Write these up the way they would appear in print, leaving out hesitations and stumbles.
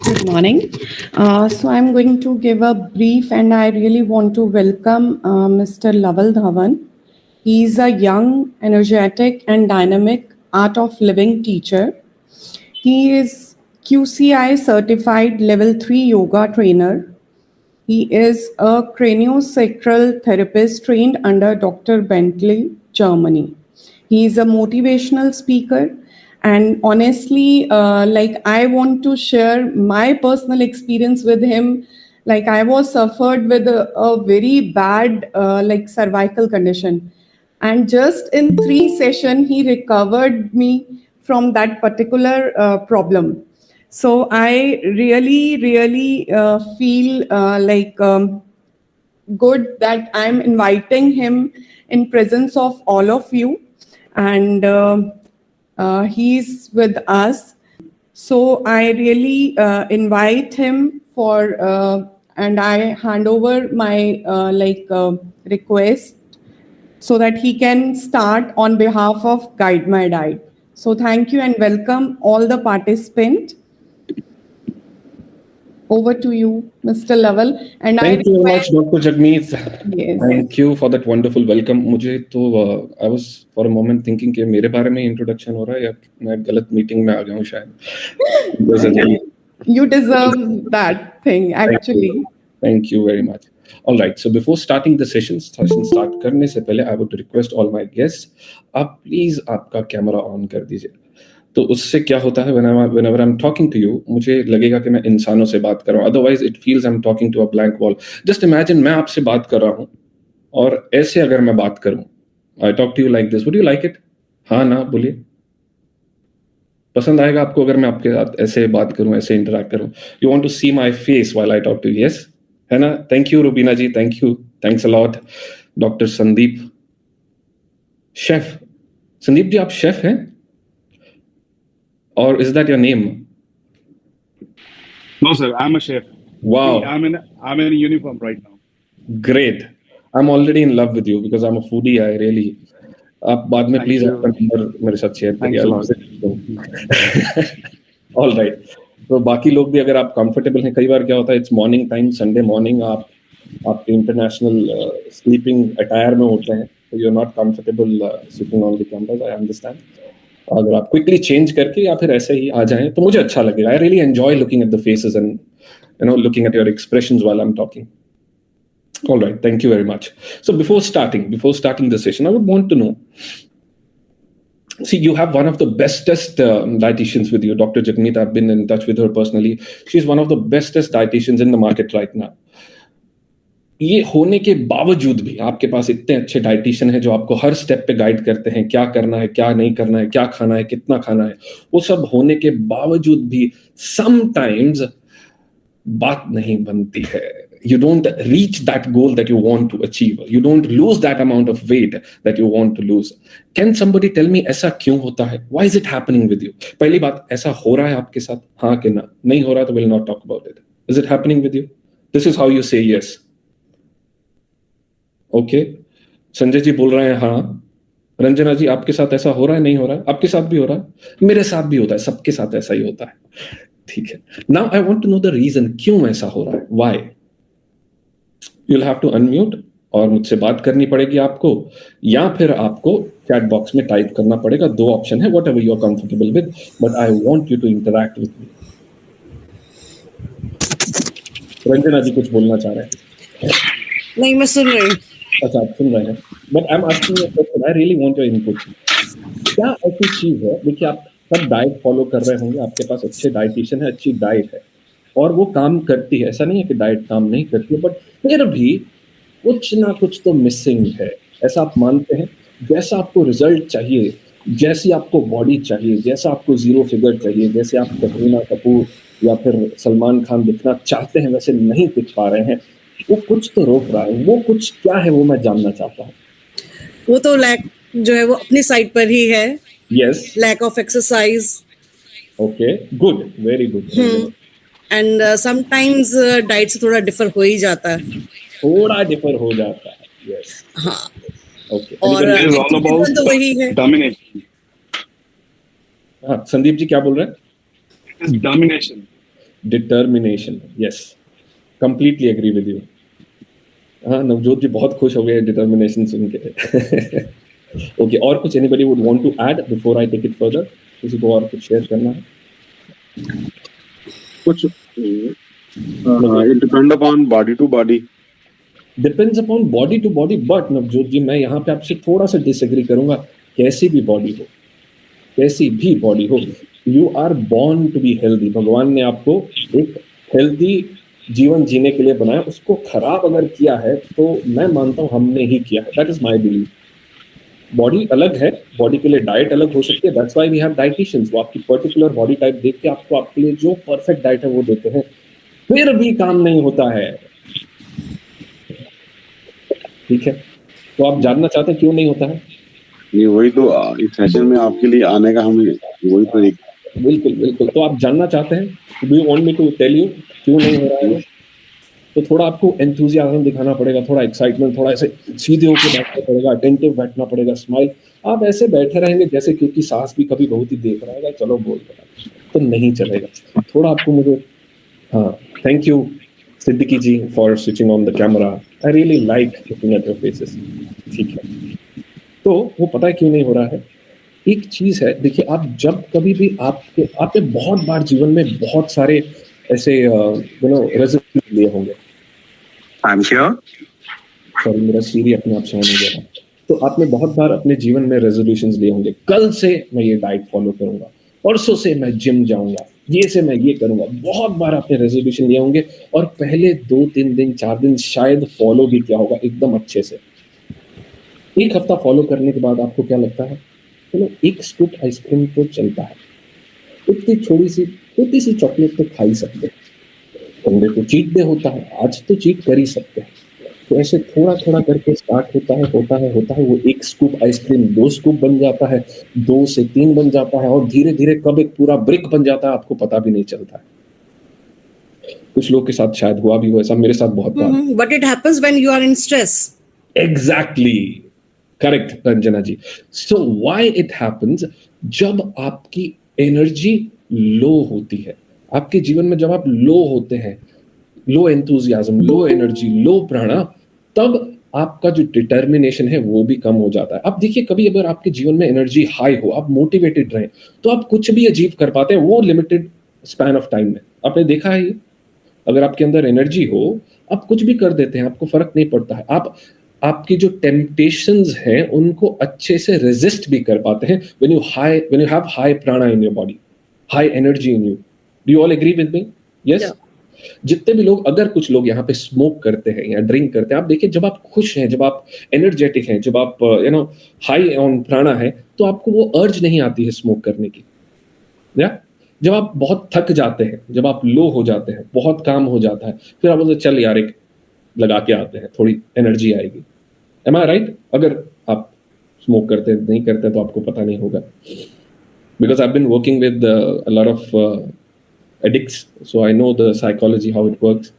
Good morning. So I'm going to give a brief, and I really want to welcome Mr. Laval Dhawan. He's a young, energetic, and dynamic art of living teacher. He is QCI certified level 3 yoga trainer. He is a craniosacral therapist trained under Dr. Bentley, Germany. He is a motivational speaker. And honestly, I want to share my personal experience with him. Like I was suffered with a very bad cervical condition. And just in 3 sessions, he recovered me from that particular problem. So I really feel good that I'm inviting him in presence of all of you, and he's with us. So I really invite him for, and I hand over my request so that he can start on behalf of Guide My Diet. So thank you and welcome all the participants. Over to you, Mr. Laval. And Thank you very much, Dr. Jagmeet. Yes. Thank you for that wonderful welcome. मुझे तो I was for a moment thinking कि मेरे बारे में introduction हो रहा है या मैं गलत meeting में आ गया हूँ शायद. You deserve that thing actually. Thank you very much. All right. So before starting the session start करने से पहले I would request all my guests, आप please आपका कैमरा ऑन कर दीजिए. तो उससे क्या होता है whenever I'm talking to you, मुझे लगेगा कि मैं इंसानों से बात कर रहा हूँ. Otherwise it feels I'm talking to a blank wall. Just imagine मैं आपसे बात कर रहा हूँ और ऐसे अगर मैं बात करूँ, I talk to you like this. Would you like it? हाँ ना बोलिए. पसंद आएगा आपको अगर मैं आपके साथ ऐसे बात करूँ, ऐसे इंटरैक्ट करूँ? You want to see my face while I talk to you? Yes? है ना? Thank you Rubina ji. Thank you. Thanks a lot. Dr. Sandeep. Chef. Sandeep ji आप शेफ हैं? Or is that your name? No, sir. I'm a chef. Wow. I'm in a uniform right now. Great. I'm already in love with you because I'm a foodie. I really. आप बाद में please आपका number मेरे साथ share करिए. All right. तो बाकी लोग भी अगर आप comfortable हैं, कई बार क्या होता है, it's morning time, Sunday morning, आप international sleeping attire में होते हैं, so you're not comfortable sitting on the cameras. I understand. अगर आप क्विकली चेंज करके या फिर ऐसे ही आ जाएं तो मुझे अच्छा लगेगा. I really enjoy looking at the faces and looking at your expressions while I am talking. All right, thank you very much. So before starting the session, I would want to know, see, you have one of the bestest dietitians with you, Dr. Jagmeet. I've been in touch with her personally. She's one of the bestest dietitians in the market right now. ये होने के बावजूद भी आपके पास इतने अच्छे dietitian हैं जो आपको हर स्टेप पे गाइड करते हैं, क्या करना है, क्या नहीं करना है, क्या खाना है, कितना खाना है. वो सब होने के बावजूद भी समटाइम्स बात नहीं बनती है. You don't reach that goal that you want to achieve. You don't lose that amount of weight that you want to lose. Can somebody tell me ऐसा क्यों होता है? Why is it happening with you? पहली बात, ऐसा हो रहा है आपके साथ? हाँ कि ना? नहीं हो रहा तो we'll not talk about it. Is it happening with you? This is how you say yes. Okay. Sanjay ji बोल रहे हैं हाँ. रंजना जी आपके साथ ऐसा हो रहा है? नहीं हो रहा है? आपके साथ भी हो रहा है? मेरे साथ भी होता है. सबके साथ ऐसा ही होता है. ठीक है. Now I want to know the reason, क्यों ऐसा हो रहा है? Why? You will have to unmute और मुझसे बात करनी पड़ेगी आपको, या फिर आपको चैट बॉक्स में टाइप करना पड़ेगा. 2 ऑप्शन है, whatever you are comfortable with, but I want you to interact with me. Ranjana ji कुछ बोलना चाह रहे हैं? नहीं, मैं सुन रही हूँ. अच्छा आप सुन रहे हैं, but I am asking you question. I really want your input. क्या ऐसी चीज है, देखिए आप सब डाइट फॉलो कर रहे होंगे, आपके पास अच्छे डाइटिशियन है, अच्छी डाइट है और वो काम करती है, ऐसा नहीं है कि डाइट काम नहीं करती है, बट फिर भी कुछ ना कुछ तो मिसिंग है. ऐसा आप मानते हैं? जैसा आपको रिजल्ट चाहिए, जैसी आपको बॉडी चाहिए, जैसा आपको 0 फिगर चाहिए, जैसे आप कटरीना कपूर या फिर सलमान खान दिखना चाहते हैं, वैसे नहीं दिख पा रहे हैं. वो कुछ तो रोक रहा है. वो कुछ क्या है वो मैं जानना चाहता हूँ. वो तो लैक जो है वो अपनी साइड पर ही है. Yes. Lack of exercise. Okay, good, very good. And sometimes diet से थोड़ा डिफर हो ही जाता है. थोड़ा डिफर हो जाता है. यस. हाँ. ओके. और तो वही है. डोमिनेशन. हाँ, संदीप जी क्या बोल रहे हैं? Domination. Determination, yes, completely agree with you. हाँ, नवजोत जी बहुत खुश हो गए डिटर्मिनेशन सुन के। ओके, और कुछ anybody would want to add before I take it further? किसी को और कुछ शेयर करना है? कुछ it depend upon body to body. Depends upon body to body, but Navjot ji मैं यहाँ पे आपसे थोड़ा सा डिसएग्री करूंगा। कैसी भी बॉडी हो, कैसी भी बॉडी हो, you are born to be healthy. भगवान ने आपको एक हेल्दी जीवन जीने के लिए बनाया, उसको खराब अगर किया है तो मैं मानता हूँ हमने ही किया है। That is my believe. Body अलग है, बॉडी के लिए डाइट अलग हो सकती है, that's why we have dietitians. वो आपकी पर्टिकुलर बॉडी टाइप देख के आपको आपके लिए जो परफेक्ट डाइट है वो देते हैं, फिर भी काम नहीं होता है। ठीक है, तो आप जानना चाहते हैं क्यों नहीं होता है? ये वही तो इस सेशन में आपके लिए आने का हमें वही तो एक बिल्कुल बिल्कुल। तो आप जानना चाहते हैं, do you want me to tell you क्यों नहीं हो रहा है? तो थोड़ा आपको एंथुजियाज्म दिखाना पड़ेगा, थोड़ा एक्साइटमेंट, थोड़ा ऐसे सीधे होकर बैठना पड़ेगा, अटेंटिव बैठना पड़ेगा, स्माइल। आप ऐसे बैठे रहेंगे जैसे क्योंकि सास भी कभी बहुत ही देख रहा है, चलो बोल रहा है, तो नहीं चलेगा। थोड़ा आपको मुझे, हाँ, thank you Siddiqui ji for switching on the camera. I really like looking at your faces. ठीक है, तो वो पता है क्यों नहीं हो रहा है? एक चीज है, देखिए, आप जब कभी भी आपने बहुत बार जीवन में बहुत सारे ऐसे रेजोल्यूशन लिए होंगे। सॉरी, मेरा सीरी अपने आप से ऑन हो गया था। तो आपने बहुत बार अपने जीवन में रेजोल्यूशंस लिए होंगे, कल से मैं ये डाइट फॉलो करूंगा, परसों से मैं जिम जाऊंगा, ये से मैं ये करूंगा। बहुत बार आपने रेजोल्यूशन लिए होंगे और पहले 2-3 दिन 4 दिन शायद फॉलो भी किया होगा एकदम अच्छे से। एक हफ्ता फॉलो करने के बाद आपको क्या लगता है? चलो एक स्कूप आइसक्रीम तो चलता है, इतनी छोटी सी चॉकलेट तो खा ही सकते हैं, संडे को चीट डे होता है, आज तो चीट कर ही सकते हैं। तो ऐसे थोड़ा थोड़ा करके स्टार्ट होता है। वो एक स्कूप आइसक्रीम 2 स्कूप बन जाता है, 2 से 3 बन जाता है, और धीरे धीरे कब एक पूरा ब्रिक बन जाता है आपको पता भी नहीं चलता है। कुछ लोग के साथ शायद हुआ भी हो ऐसा, मेरे साथ बहुत बार। But it happens when you are in stress. Exactly, correct Ranjana ji. So why it happens? जब आपकी एनर्जी लो होती है, आपके जीवन में जब आप लो होते हैं, लो एंथुजियाज्म, लो एनर्जी, लो प्राणा, तब आपका जो डिटर्मिनेशन है वो भी कम हो जाता है। अब देखिए, कभी अगर आपके जीवन में एनर्जी हाई हो, आप मोटिवेटेड रहें, तो आप कुछ भी अचीव कर पाते हैं, वो लिमिटेड स्पैन ऑफ टाइम में। आपने देखा है ये, अगर आपके अंदर एनर्जी हो, आप कुछ भी कर देते हैं, आपको फर्क नहीं पड़ता है। आपकी जो टेम्पटेशंस हैं उनको अच्छे से रेजिस्ट भी कर पाते हैं when you have high prana in your body, high energy in you. Do you all agree with me? Yes? Yeah. जितने भी लोग, अगर कुछ लोग यहाँ पे स्मोक करते हैं या ड्रिंक करते हैं, आप देखिए, जब आप खुश हैं, जब आप एनर्जेटिक हैं, जब आप हाई ऑन प्राणा है, तो आपको वो अर्ज नहीं आती है स्मोक करने की। या जब आप बहुत थक जाते हैं, जब आप लो हो जाते हैं, बहुत काम हो जाता है, फिर आप बोलते चल यार एक लगा के आते हैं, थोड़ी एनर्जी आएगी। Am I right? अगर आप स्मोक करते हैं, नहीं करते तो आपको पता नहीं होगा। Because I've been working with a lot of addicts, so I know the psychology, how it works.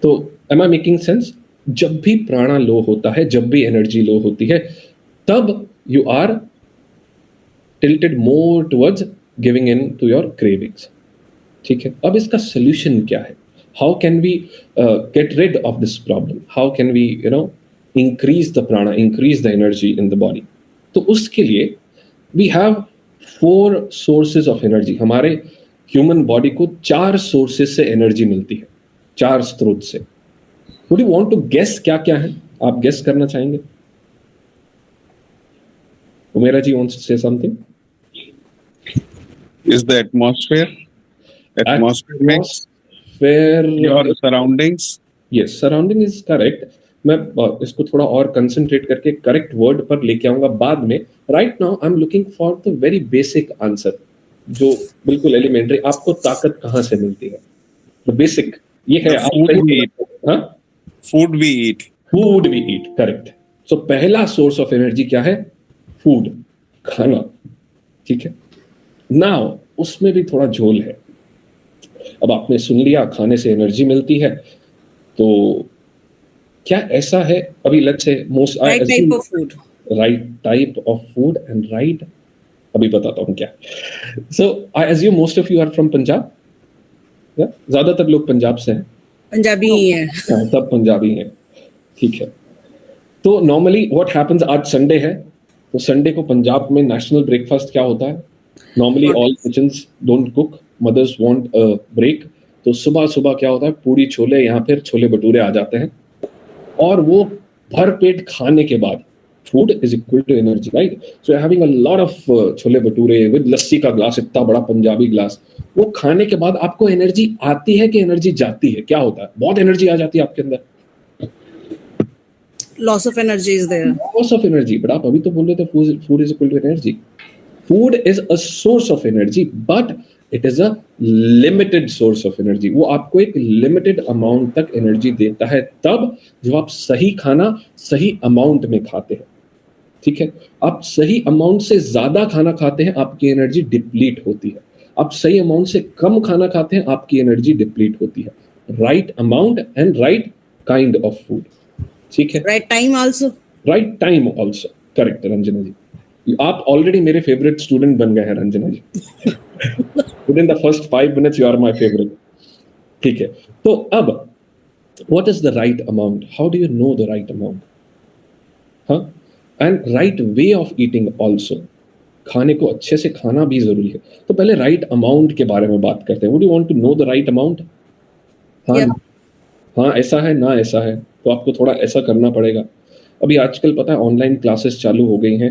तो am I making sense? जब भी प्राणा लो होता है, जब भी एनर्जी लो होती है, तब you are tilted more towards giving in to your cravings. ठीक है, अब इसका solution क्या है? How can we get rid of this problem? How can we, increase the prana, increase the energy in the body? तो उसके लिए we have 4 sources of energy. हमारे human body को 4 sources से energy मिलती है, 4 स्रोत से। Would you want to guess क्या क्या है? आप guess करना चाहेंगे? उमेरा जी wants to say something? is the atmosphere mix, your surroundings. Yes, surrounding is correct. मैं इसको थोड़ा और कंसंट्रेट करके करेक्ट वर्ड पर लेके आऊंगा बाद में। Right now I am looking for the very basic answer, जो बिल्कुल एलिमेंट्री। आपको ताकत कहाँ से मिलती है? द बेसिक ये है, Food we eat. Food we eat, correct. So पहला सोर्स ऑफ एनर्जी क्या है? फूड, खाना। ठीक है, नाउ उसमें भी थोड़ा झोल है। अब आपने सुन लिया खाने से एनर्जी मिलती है, तो क्या ऐसा है, अभी let's say most Right type of food. Right type of food and right, अभी बताता हूँ क्या। So I assume most of you are from Punjab. ज्यादातर लोग पंजाब से हैं। पंजाबी ही है। हाँ, सब पंजाबी हैं, ठीक है। तो नॉर्मली व्हाट हैपेंस, आज संडे है, तो संडे को पंजाब में नेशनल ब्रेकफास्ट क्या होता है? Normally all kitchens don't cook, mothers want a break, तो सुबह सुबह क्या होता है, पूरी छोले या फिर छोले भटूरे आ जाते हैं, और वो भर पेट खाने के बाद, food is equal to energy, right? So having a lot of chole bhature with lassi का ग्लास, इतना बड़ा पंजाबी ग्लास, वो खाने के बाद आपको एनर्जी आती है कि एनर्जी जाती है? क्या होता है? बहुत एनर्जी आ जाती है आपके अंदर, loss of energy is there. Loss of energy. But आप अभी तो बोल रहे थे food is equal to energy. Food is a source of energy, but it is a limited source of energy. वो आपको एक लिमिटेड अमाउंट तक एनर्जी देता है तब जब आप सही खाना सही अमाउंट में खाते हैं, ठीक है? आप सही अमाउंट से ज्यादा खाना खाते हैं, आपकी एनर्जी डिप्लीट होती है। आप सही अमाउंट से कम खाना खाते हैं, आपकी एनर्जी डिप्लीट होती है। Right amount and right kind of food, ठीक है? Right time also. Right time also, correct Ranjana ji. आप ऑलरेडी मेरे फेवरेट स्टूडेंट बन गए हैं Ranjana ji. Within the first 5 minutes you are my favourite, ठीक है? तो अब what is the right amount? How do you know the right amount? हाँ, and right way of eating also. खाने को अच्छे से खाना भी जरूरी है। तो पहले राइट अमाउंट के बारे में बात करते हैं। Would you want to know the right amount? हाँ, Yeah. हाँ, ऐसा है ना, ऐसा है, तो आपको थोड़ा ऐसा करना पड़ेगा। अभी आजकल पता है ऑनलाइन क्लासेस चालू हो गई हैं।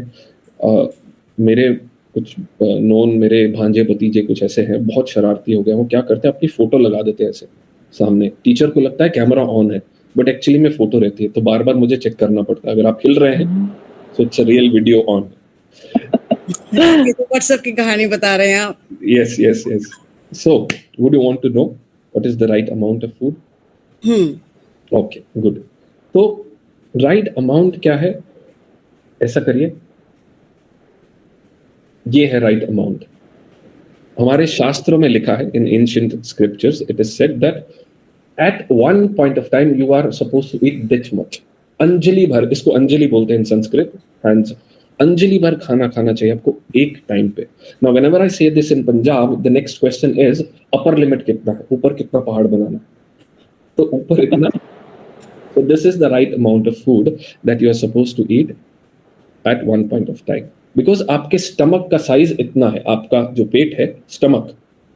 मेरे कुछ नोन, मेरे भांजे भतीजे कुछ ऐसे हैं, बहुत शरारती हो गए। वो क्या करते हैं, अपनी फोटो लगा देते हैं ऐसे सामने। टीचर को लगता है कैमरा ऑन है, बट एक्चुअली में फोटो रहती है, तो बार बार मुझे चेक करना पड़ता है। अगर आप हिल रहे हैं तो it's a real video on. ये तो व्हाट्सएप की कहानी बता रहे हैं आप। Yes, yes, yes. So, would you want to know what is the right amount of food? Okay, good. तो right amount क्या है? ऐसा करिए, ये है right amount. हमारे शास्त्रों में लिखा है, in ancient scriptures, it is said that at one point of time you are supposed to eat this much. Anjali भर, इसको अंजलि बोलते हैं in Sanskrit, and अंजलि भर खाना खाना चाहिए आपको एक टाइम पे। Now whenever I say this in Punjab, the next question is upper limit कितना है, ऊपर कितना पहाड़ बनाना, तो ऊपर इतना। So this is the right amount of food that you are supposed to eat at one point of time, because आपके stomach का साइज इतना है, आपका जो पेट है, स्टमक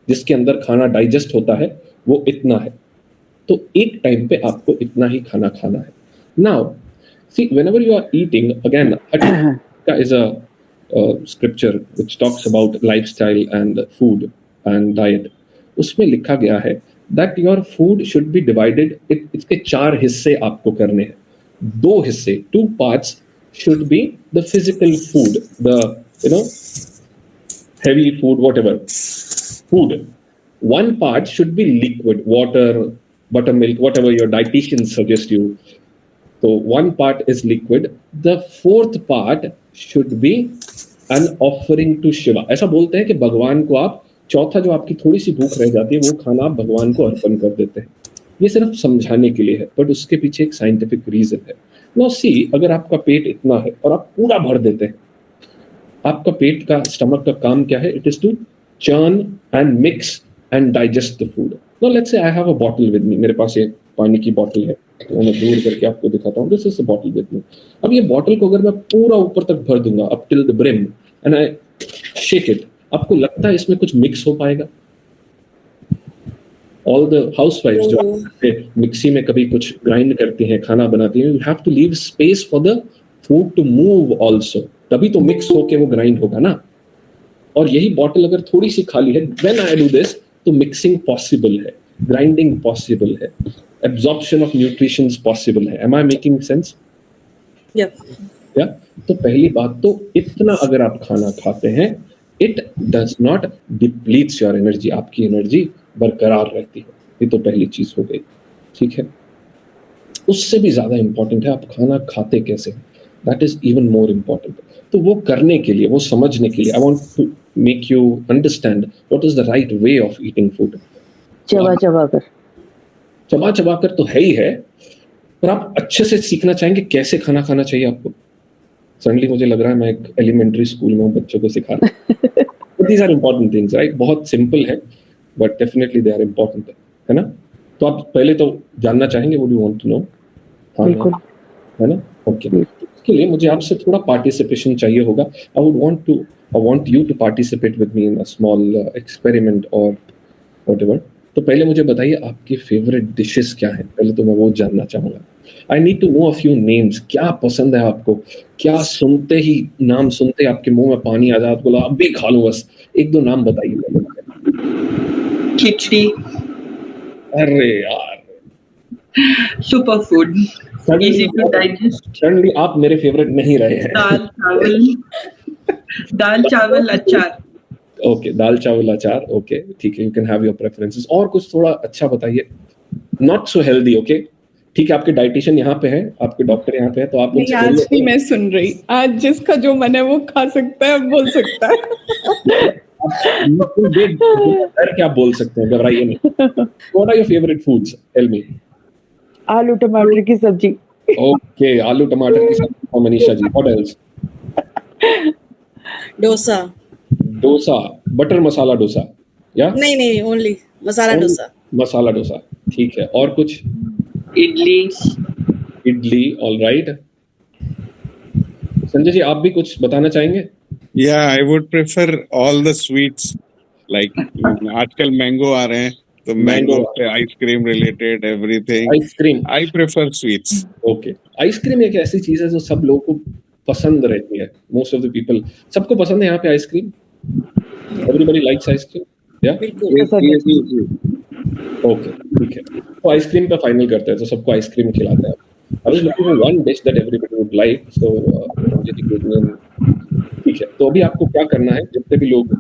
जिसके अंदर खाना डाइजेस्ट होता है, वो इतना है, तो एक टाइम पे आपको इतना ही खाना खाना है। Now see, whenever you are eating, again is a scripture which talks about lifestyle and food and diet. उसमें लिखा गया है that your food should be divided, इसके 4 हिस्से आपको करने हैं। 2 हिस्से, 2 parts should be the physical food, the heavy food, whatever food. 1 part should be liquid, water, buttermilk, whatever your dietitian suggests you. So 1 part is liquid. The 4th part should be an offering to Shiva. ऐसा बोलते हैं कि भगवान को आप, चौथा जो आपकी थोड़ी सी भूख रह जाती है, वो खाना आप भगवान को अर्पण कर देते हैं। ये सिर्फ समझाने के लिए है, बट उसके पीछे एक साइंटिफिक रीजन है। Now see, अगर आपका पेट इतना है और आप पूरा भर देते हैं, आपका पेट का, स्टमक का काम क्या है? It is to churn and mix and digest the food. Now let's say I have a bottle with me. मेरे पास एक पानी की बॉटल है, तो मैं दूर करके आपको दिखाता हूँ। This is a bottle with me. अब ये बॉटल को अगर मैं पूरा ऊपर तक भर दूंगा, up till the brim, and I shake it, आपको लगता है इसमें कुछ मिक्स हो पाएगा? ऑल द हाउसवाइफ्स जो मिक्सी में कभी कुछ ग्राइंड करती हैं, खाना बनाती हैं, you have to leave space for the food to move also, तभी तो मिक्स होके वो ग्राइंड होगा ना। और यही बॉटल अगर थोड़ी सी खाली है, व्हेन आई डू दिस, तो मिक्सिंग पॉसिबल है, ग्राइंडिंग पॉसिबल है, absorption of nutrients possible है। Am I making sense? Yeah? तो पहली बात तो इतना अगर आप खाना खाते हैं, it does not depletes your energy, आपकी एनर्जी बरकरार रहती है। ये तो पहली चीज हो गई, ठीक है? उससे भी ज्यादा इंपॉर्टेंट है आप खाना खाते कैसे, that is even more important। तो वो करने के लिए, वो समझने के लिए, I want to make you understand what is the right way of eating food। चबा चबा कर तो है ही है, पर आप अच्छे से सीखना चाहेंगे कैसे खाना खाना चाहिए आपको। सडनली मुझे लग रहा है मैं एक एलिमेंट्री स्कूल में बच्चों को सिखा रहा हूँ। These are important things, right? बहुत सिंपल है। But definitely they are important, है ना? तो आप पहले तो जानना चाहेंगे, would you want to know? हाँ, बिल्कुल। है ना? ओके, इसके लिए मुझे आपसे थोड़ा पार्टिसिपेशन चाहिए होगा. I want you to participate with me in a small experiment or whatever. तो पहले मुझे बताइए आपकी फेवरेट डिशेस क्या हैं? पहले तो मैं वो जानना चाहूंगा. I need to know a few names. क्या पसंद है आपको? क्या सुनते ही, नाम सुनते ही आपके मुंह में पानी आ जाए, आपको लगा अब भी खा लूं बस? एक दो नाम बताइए पहले मुझे. खिचड़ी, अरे यार, super food, easy to digest, suddenly आप मेरे फेवरेट नहीं रहे हैं. दाल चावल अचार. ओके, दाल चावल अचार. ओके, ठीक है, you can have your preferences. और कुछ थोड़ा अच्छा बताइए, नॉट सो हेल्दी. ओके, ठीक है, आपके डाइटिशियन यहाँ पे हैं, आपके डॉक्टर यहाँ पे हैं, तो आप नहीं, उनसे आज बोलिए. नहीं मैं सुन रही. आज जिसका जो मन है वो खा सकता है, बोल सकता है. डर क्या बोल सकते हैं, घबराइए नहीं. What are your favourite foods? Tell me. आलू टमाटर की सब्जी. ओके, आलू टमाटर की सब्जी और Manisha ji. What else? Dosa. Dosa, butter masala dosa, या नहीं, ओनली मसाला डोसा. मसाला डोसा, ठीक है. और कुछ? इडली. इडली, ऑलराइट. संजय जी, आप भी कुछ बताना चाहेंगे? Yeah, I would prefer all the sweets. Like आजकल मैंगो आ रहे हैं, तो मैंगो पे ice cream related everything. Ice cream. I prefer sweets. Okay, ice cream एक ऐसी चीज है जो सब लोगों को पसंद रहती है. मोस्ट ऑफ द पीपल, सबको पसंद है यहाँ पे आइसक्रीम. एवरीबॉडी लाइक्स आइसक्रीम, या? बिल्कुल. ओके, ठीक है, तो आइसक्रीम पे फाइनल करते हैं, तो सबको आइसक्रीम खिलाते हैं. I was looking for one dish that everybody would like, so ठीक है. तो अभी आपको क्या करना है, जितने भी लोग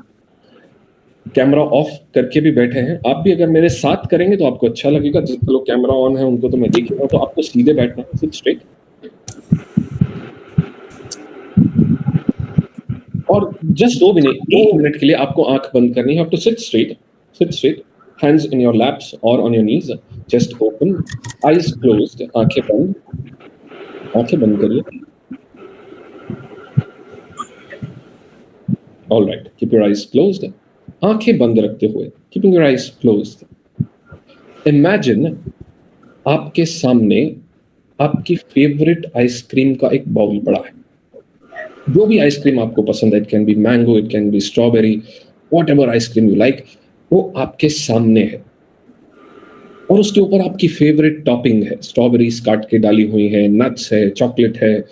कैमरा ऑफ करके भी बैठे हैं, आप भी अगर मेरे साथ करेंगे तो आपको अच्छा लगेगा. जितने लोग कैमरा ऑन है उनको तो मैं देख रहा हूँ, तो आपको सीधे बैठना है, सिट स्ट्रेट. और जस्ट 2 मिनट, 1 मिनट के लिए आपको आंख बंद करनी है. आप to sit straight, hands in your laps or on your knees, chest open, eyes closed, आंखें बंद करिए. All right, keep your eyes closed. आंखें बंद रखते हुए, keeping your eyes closed. Imagine आपके सामने आपकी फेवरेट आइसक्रीम का एक बाउल पड़ा है. जो भी आइसक्रीम आपको पसंद है, it can be mango, it can be strawberry, whatever ice cream you like, वो आपके सामने है. और उसके ऊपर आपकी फेवरेट टॉपिंग है. स्ट्रॉबेरीज काट के डाली हुई है, नट्स है, चॉकलेट है,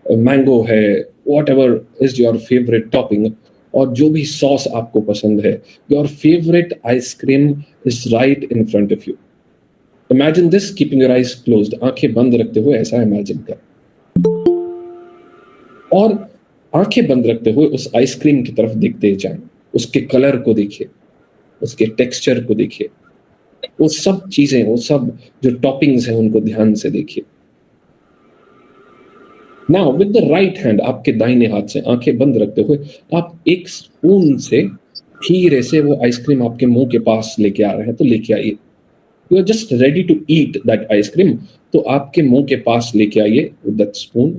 मैंगो है, whatever is your favourite topping. और जो भी सॉस आपको पसंद है, your favourite ice cream is right in front of you. Imagine this, keeping your eyes closed. आंखें बंद रखते हुए ऐसा इमेजिन कर, और आंखें बंद रखते हुए उस आइसक्रीम की तरफ देखते जाएं. उसके कलर को देखिए, उसके टेक्सचर को देखिए, वो सब चीजें, वो सब जो टॉपिंग्स हैं उनको ध्यान से देखिए. Now with the right hand, आपके दाहिने हाथ से आंखें बंद रखते हुए आप एक स्पून से धीरे से वो आइसक्रीम आपके मुंह के पास लेके आ रहे हैं, तो लेके आइए. You are just ready to eat that ice cream, तो आपके मुंह के पास लेके आइए विद दैट स्पून.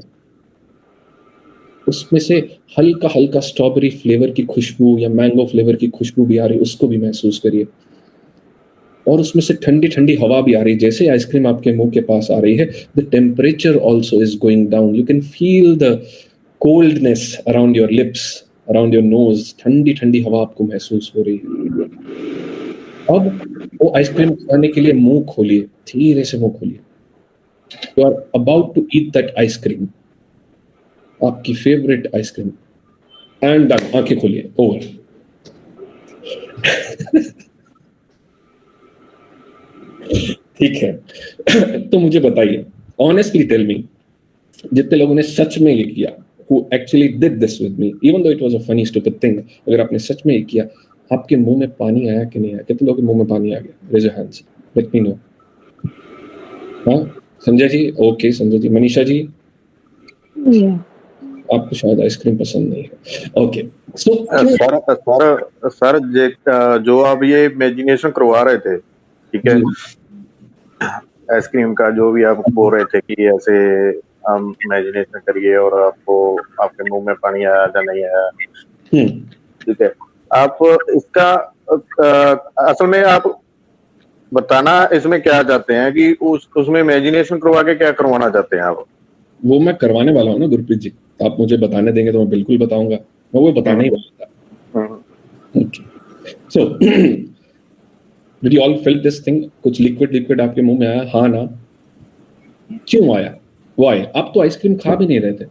उसमें से हल्का हल्का स्ट्रॉबेरी फ्लेवर की खुशबू या मैंगो फ्लेवर की खुशबू भी आ रही है, उसको भी महसूस करिए. और उसमें से ठंडी ठंडी हवा भी आ रही है. जैसे आइसक्रीम आपके मुंह के पास आ रही है, the temperature also is going down. You can feel the coldness around your lips, around your nose. ठंडी ठंडी हवा आपको महसूस हो रही है. अब वो आइसक्रीम खाने के लिए मुंह खोलिए, धीरे से मुंह खोलिए. You are about to eat that ice cream, आपकी फेवरेट आइसक्रीम. एंड डन, आंखें खोलिए. ओवर. ठीक है. तो मुझे बताइए, ऑनेस्टली टेल मी, जितने लोगों ने सच में ये किया, who actually did this with me, even though it was a funny stupid thing, अगर आपने सच में ये किया, आपके मुंह में पानी आया कि नहीं आया? कितने लोगों के मुंह में पानी आ गया? Raise your hands, let me know. हाँ, संजय जी. ओके, संजय जी. मनीषा जी, आपको शायद आइसक्रीम पसंद नहीं है. ओके, सो सर जो आप ये इमेजिनेशन करवा रहे थे, ठीक है, आइसक्रीम का जो भी आप बोल रहे थे कि ऐसे हम इमेजिनेशन करिए और आपको आपके मुंह में पानी आया या नहीं आया, ठीक है, आप इसका असल में आप बताना इसमें क्या चाहते हैं कि उसमें इमेजिनेशन करवा के क्या करवाना चाहते हैं आप? वो मैं करवाने वाला हूँ ना गुरप्रीत जी, आप मुझे बताने देंगे तो मैं बिल्कुल बताऊंगा, मैं वो बताने ही वाला था। So did you all feel this thing? कुछ लिक्विड आपके मुंह में आया? हाँ ना? क्यों आया? व्हाई? आप तो आइसक्रीम खा भी नहीं रहे थे,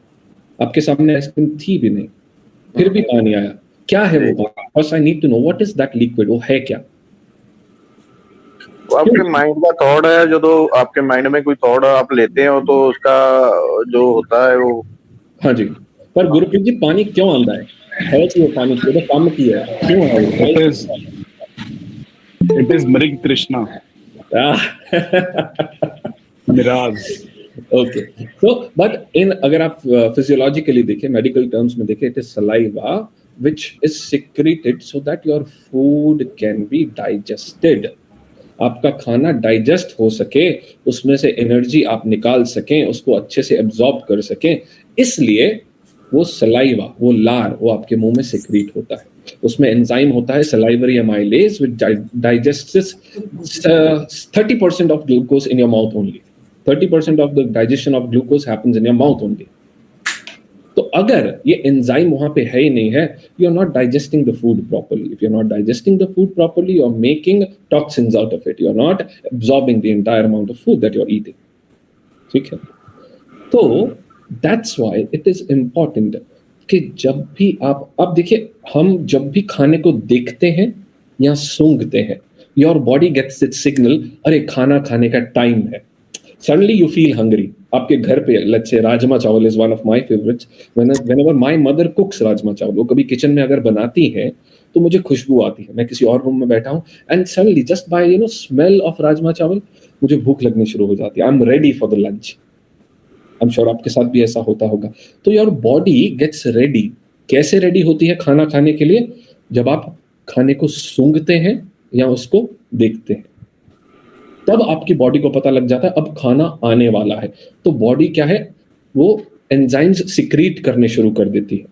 आपके सामने आइसक्रीम थी भी नहीं, फिर भी पानी आया। क्या है वो? First I need to know what is that liquid, वो है क्या? वो आपके माइंड का थॉट है, जो तो आपके माइंड में कोई थॉट आप लेते हो तो उसका जो होता है वो। हाँ जी, पर गुरप्रीत जी पानी क्यों आंदा है कि वो पानी को कम किया है, क्यों है? It is Mrig Trishna. Miraz. Okay, so but in अगर आप फिजियोलॉजिकली देखें, मेडिकल टर्म्स में देखें, it is saliva which is secreted so that your food can be digested. आपका खाना डाइजेस्ट हो सके, उसमें से एनर्जी आप निकाल सकें, उसको अच्छे से एब्जॉर्ब कर सकें, इसलिए वो सलाइवा, वो लार, वो आपके मुंह में सिक्रीट होता है। उसमें एंजाइम होता है salivary amylase which digests 30% of glucose in your mouth only. 30% of the digestion of glucose happens in your mouth only. तो अगर ये एंजाइम वहां पे है ही नहीं है, you are not digesting the food properly. If you are not digesting the food properly, you are making toxins out of it. You are not absorbing the entire amount of food that you are eating. ठीक है? तो that's why it is important कि जब भी आप, अब देखिए, हम जब भी खाने को देखते हैं या सूंघते हैं, your body gets its signal, अरे खाना खाने का टाइम है। Suddenly you feel hungry. आपके घर पे, let's say, राजमा चावल is one of my favorites. Whenever my mother cooks rajma चावल, वो कभी किचन में अगर बनाती है तो मुझे खुशबू आती है, मैं किसी और रूम में बैठा हूँ, and suddenly just by smell of rajma चावल मुझे भूख लगनी शुरू हो जाती है। I'm ready for the lunch. I'm sure आपके साथ भी ऐसा होता होगा। तो your body gets ready. कैसे रेडी होती है खाना खाने के लिए? जब आप खाने को सूंघते हैं या उसको देखते हैं, तब आपकी बॉडी को पता लग जाता है अब खाना आने वाला है। तो बॉडी क्या है, वो एंजाइम्स सिक्रीट करने शुरू कर देती है,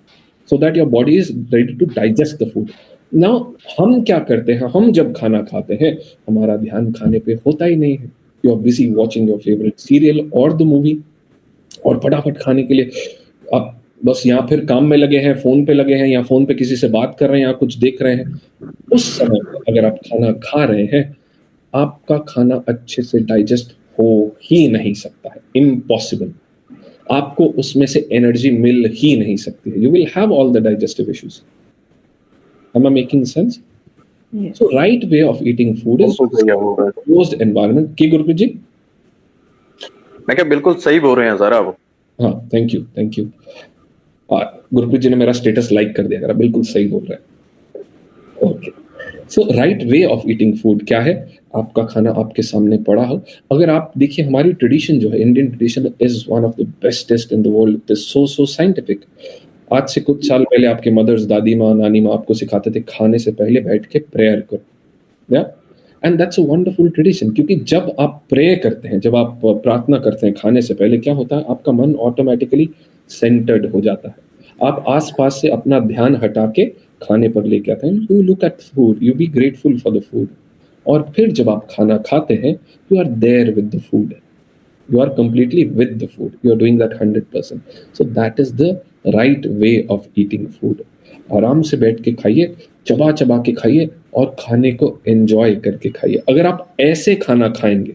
so that your body is ready to digest the food. Now हम क्या करते हैं, हम जब खाना खाते हैं हमारा ध्यान खाने पे होता ही नहीं है। You are busy watching your favourite serial और द मूवी, और फटाफट खाने के लिए आप बस यहाँ फिर काम में लगे हैं, फोन पे लगे हैं, या फोन पे किसी से बात कर रहे हैं या कुछ देख रहे हैं। उस समय अगर आप खाना खा रहे हैं, आपका खाना अच्छे से डाइजेस्ट हो ही नहीं सकता है, इम्पॉसिबल। आपको उसमें से एनर्जी मिल ही नहीं सकती है। You will have all the digestive issues. Am I making sense? Yes. So right way of eating food is closed environment. की गुरप्रीत जी? मैं क्या बिल्कुल सही बोल रहे हैं सर आप। हाँ, थैंक यू। गुरप्रीत जी ने मेरा स्टेटस लाइक कर दिया, बिल्कुल सही बोल रहे हैं। Okay, so right way of eating food क्या है? आपका खाना आपके सामने पड़ा हो। अगर आप देखिए, हमारी ट्रेडिशन जो है, Indian tradition is one of the bestest in the world. It is so scientific. आज से कुछ साल पहले आपके मदर्स, दादी माँ, नानी माँ आपको सिखाते थे खाने से पहले बैठ के प्रेयर करो, या and that's a wonderful tradition. क्योंकि जब आप प्रे करते हैं, जब आप प्रार्थना करते हैं खाने से पहले, क्या होता है, आपका मन ऑटोमेटिकली सेंटर्ड हो जाता है। आप आसपास से अपना ध्यान हटा के खाने पर लेके आते हैं। You look at food, you be grateful for the food. और फिर जब आप खाना खाते हैं, you are there with the food, you are completely with the food, you are doing that 100%। So that is the right way of eating food. आराम से बैठ के खाइए, चबा के खाइए, और खाने को एंजॉय करके खाइए। अगर आप ऐसे खाना खाएंगे,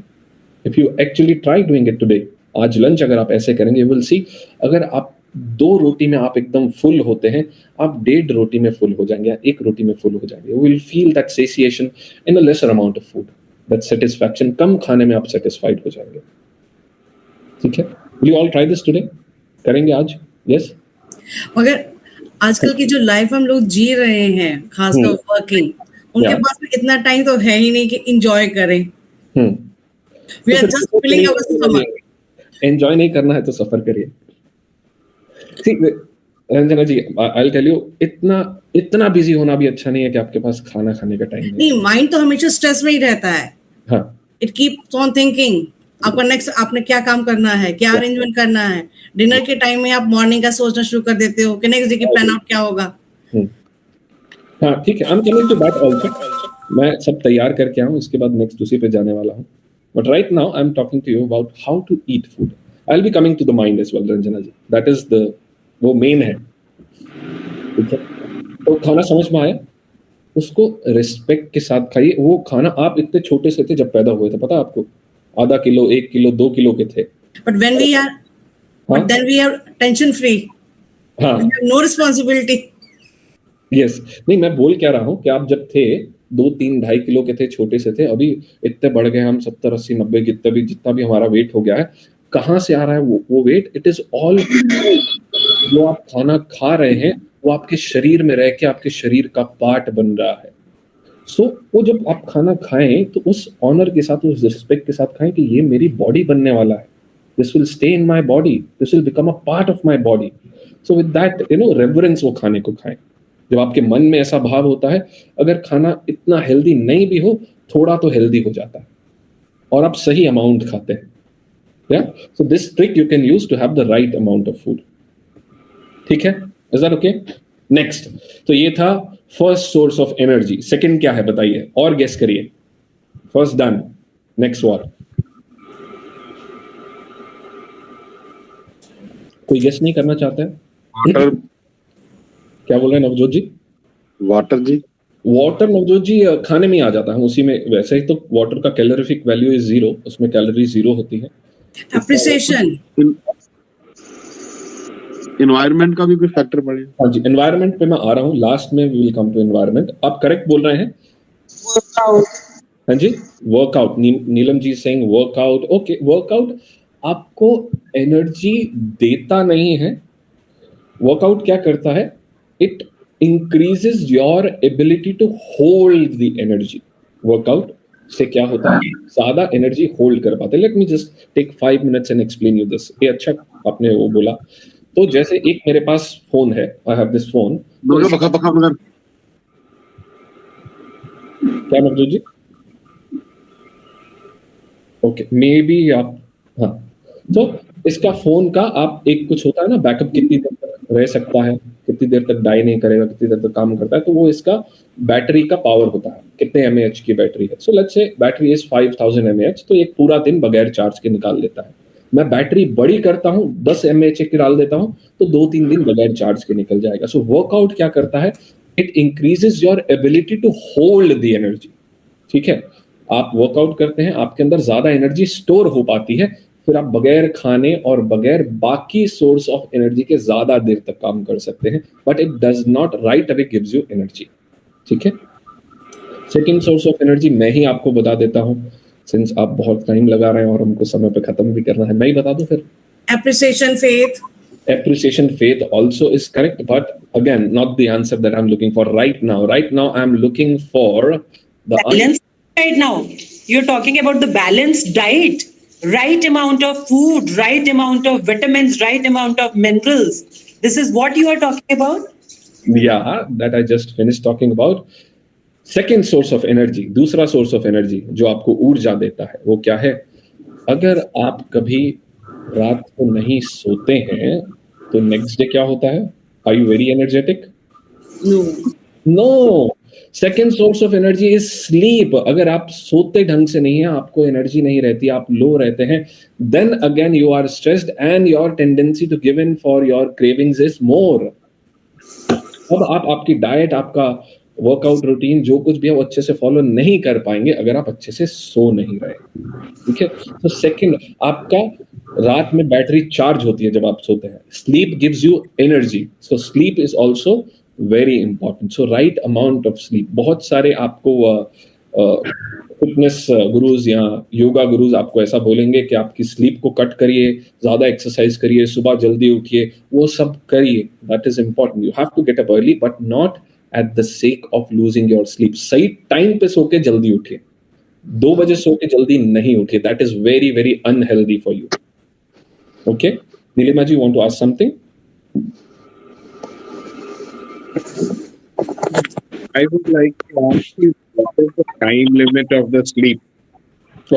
if you actually try doing it today, आज लंच अगर आप ऐसे करेंगे, यू विल सी, अगर आप 2 रोटी में आप एकदम फुल होते हैं, आप 1.5 रोटी में फुल हो जाएंगे, या 1 रोटी में फुल हो जाएंगे। You will feel that satiation in a lesser amount of food, that satisfaction, कम खाने में आप सेटिस्फाइड हो जाएंगे। ठीक है, will you all try this today? करेंगे आज? यस। मगर आजकल की जो लाइफ हम लोग जी रहे हैं, खासकर वर्किंग, उनके पास में इतना टाइम तो है ही नहीं कि एंजॉय करें। We are just filling our stomach. Enjoy नहीं करना है तो सफर करिए। Ranjana ji, I'll tell you, इतना बिजी होना भी अच्छा नहीं है कि आपके पास खाना खाने का टाइम नहीं। माइंड तो हमेशा स्ट्रेस में ही रहता है। हाँ, इट कीप्स ऑन थिंकिंग। आपका नेक्स्ट, आपने क्या काम करना है, क्या अरेंजमेंट करना है। डिनर के टाइम में आप मॉर्निंग का सोचना शुरू कर देते हो कि नेक्स्ट डे की प्लान आउट क्या होगा। हाँ, ठीक है, I'm coming to that also. मैं सब तैयार करके आऊँ, इसके बाद नेक्स्ट उसी पे जाने वाला हूँ. But right now I am talking to you about how to eat food. I will be coming to the mind as well, Ranjana ji. That is the, वो मेन है. ठीक है, तो खाना समझ में आया, उसको रिस्पेक्ट के साथ खाइए. वो खाना, आप इतने छोटे से थे जब पैदा हुए थे, पता है आपको? आधा किलो, 1 किलो, 2 किलो के थे. But when we are, हाँ? but then we are tension free. हाँ. We have no responsibility. Yes. नहीं, मैं बोल क्या रहा हूँ कि आप जब थे 2, 3, 2.5 किलो के थे, छोटे से थे, अभी इतने बढ़ गए हम 70, 80, 90 जितना भी हमारा वेट हो गया है. कहाँ से आ रहा है वो वेट? इट इज ऑल जो आप खाना खा रहे हैं वो आपके शरीर में रह के आपके शरीर का पार्ट बन रहा है. सो वो जब आप खाना खाएं तो उस ऑनर के साथ, उस रिस्पेक्ट के साथ खाएं कि ये मेरी बॉडी बनने वाला है. This will stay in my body, this will become a part of my body. So with that reverence वो खाने को खाएं. जब आपके मन में ऐसा भाव होता है, अगर खाना इतना हेल्दी नहीं भी हो, थोड़ा तो हेल्दी हो जाता है और आप सही अमाउंट खाते हैं. या so this trick you can use to have the right amount of food. ठीक है, इज दैट ओके? नेक्स्ट, तो ये था first source of energy. Second क्या है बताइए, और गेस करिए. First done, next what? कोई गेस नहीं करना चाहता है? वाटर. क्या बोल रहे हैं नवजोत जी? वाटर जी. वाटर, नवजोत जी, खाने में आ जाता है उसी में. वैसे ही तो वाटर का कैलोरीफिक वैल्यू इज 0, उसमें कैलोरी 0 होती है. Appreciation. एनवायरनमेंट का भी कोई फैक्टर पड़ेगा? हाँ जी, एनवायरनमेंट पे मैं आ रहा हूँ, लास्ट में we will come to environment. आप करेक्ट बोल रहे हैं. हाँ जी, workout. Neelam ji saying workout. Okay, workout आपको एनर्जी देता नहीं है. वर्कआउट क्या करता है? It increases your ability to hold the energy. Workout से क्या होता है? ज्यादा एनर्जी होल्ड कर पाते. Let me just take 5 minutes and explain you this. ये अच्छा आपने वो बोला. तो जैसे एक मेरे पास फोन है, आई हैव दिस फोन. क्या नवजोत जी? ओके, मे बी आप, हाँ. तो इसका फोन का आप एक कुछ होता है ना, बैकअप कितनी देर तक रह सकता है, कितनी देर तक डाई नहीं करेगा, कितनी देर तक काम करता है. तो वो इसका बैटरी का पावर होता है, कितने mAh की बैटरी है. So let's say battery is 5000 mAh, तो एक पूरा दिन बगैर चार्ज के निकाल लेता है. मैं बैटरी बड़ी करता हूँ, 10 mAh की डाल देता हूँ, तो 2-3 दिन बगैर चार्ज के निकल जाएगा. सो वर्कआउट क्या करता है? It increases your ability to hold the energy. ठीक है, आप वर्कआउट करते हैं, आपके अंदर ज्यादा एनर्जी स्टोर हो पाती है, फिर आप बगैर खाने और बगैर बाकी सोर्स ऑफ एनर्जी के ज्यादा देर तक काम कर सकते हैं. But it does not right away gives you energy. ठीक है, सेकंड सोर्स ऑफ एनर्जी मैं ही आपको बता देता हूँ, सिंस आप बहुत टाइम लगा रहे हैं और हमको समय पे खत्म भी करना है. मैं ही बता दूं फिर. Appreciation, faith. Appreciation, faith also is correct, but again, not the answer that I'm looking for right now. Right now, I'm looking for the balance. Right now, you're talking about the balanced diet, right amount of food, right amount of vitamins, right amount of minerals. This is what you are talking about? Yeah, that I just finished talking about. Second source of energy, दूसरा source of energy जो आपको ऊर्जा देता है, वो क्या है? अगर आप कभी रात को नहीं सोते हैं तो नेक्स्ट डे क्या होता है? Are you very energetic? No. No. Second source of energy is sleep. अगर आप सोते ढंग से नहीं है, आपको एनर्जी नहीं रहती, आप लो रहते हैं, then again you are stressed and your tendency to give in for your cravings is more. अब आप आपकी डाइट, आपका वर्कआउट रूटीन, जो कुछ भी है वो अच्छे से फॉलो नहीं कर पाएंगे अगर आप अच्छे से सो नहीं रहे. ठीक है, तो सेकंड, आपका रात में बैटरी चार्ज होती है जब आप सोते हैं. Sleep gives you energy, so sleep is also very important. So right amount of sleep. बहुत सारे आपको फिटनेस गुरुज या योगा गुरुज आपको ऐसा बोलेंगे कि आपकी स्लीप को कट करिए, ज्यादा एक्सरसाइज करिए, सुबह जल्दी उठिए, वो सब करिए. That is important. You have to get up early but not at the sake of losing your sleep. सही टाइम पे सो के जल्दी उठिए. 2 बजे सो के जल्दी नहीं उठिए. That is very, very unhealthy for you. Okay? Nilima ji, you want to ask something? I would like to ask you what is the time limit of the sleep?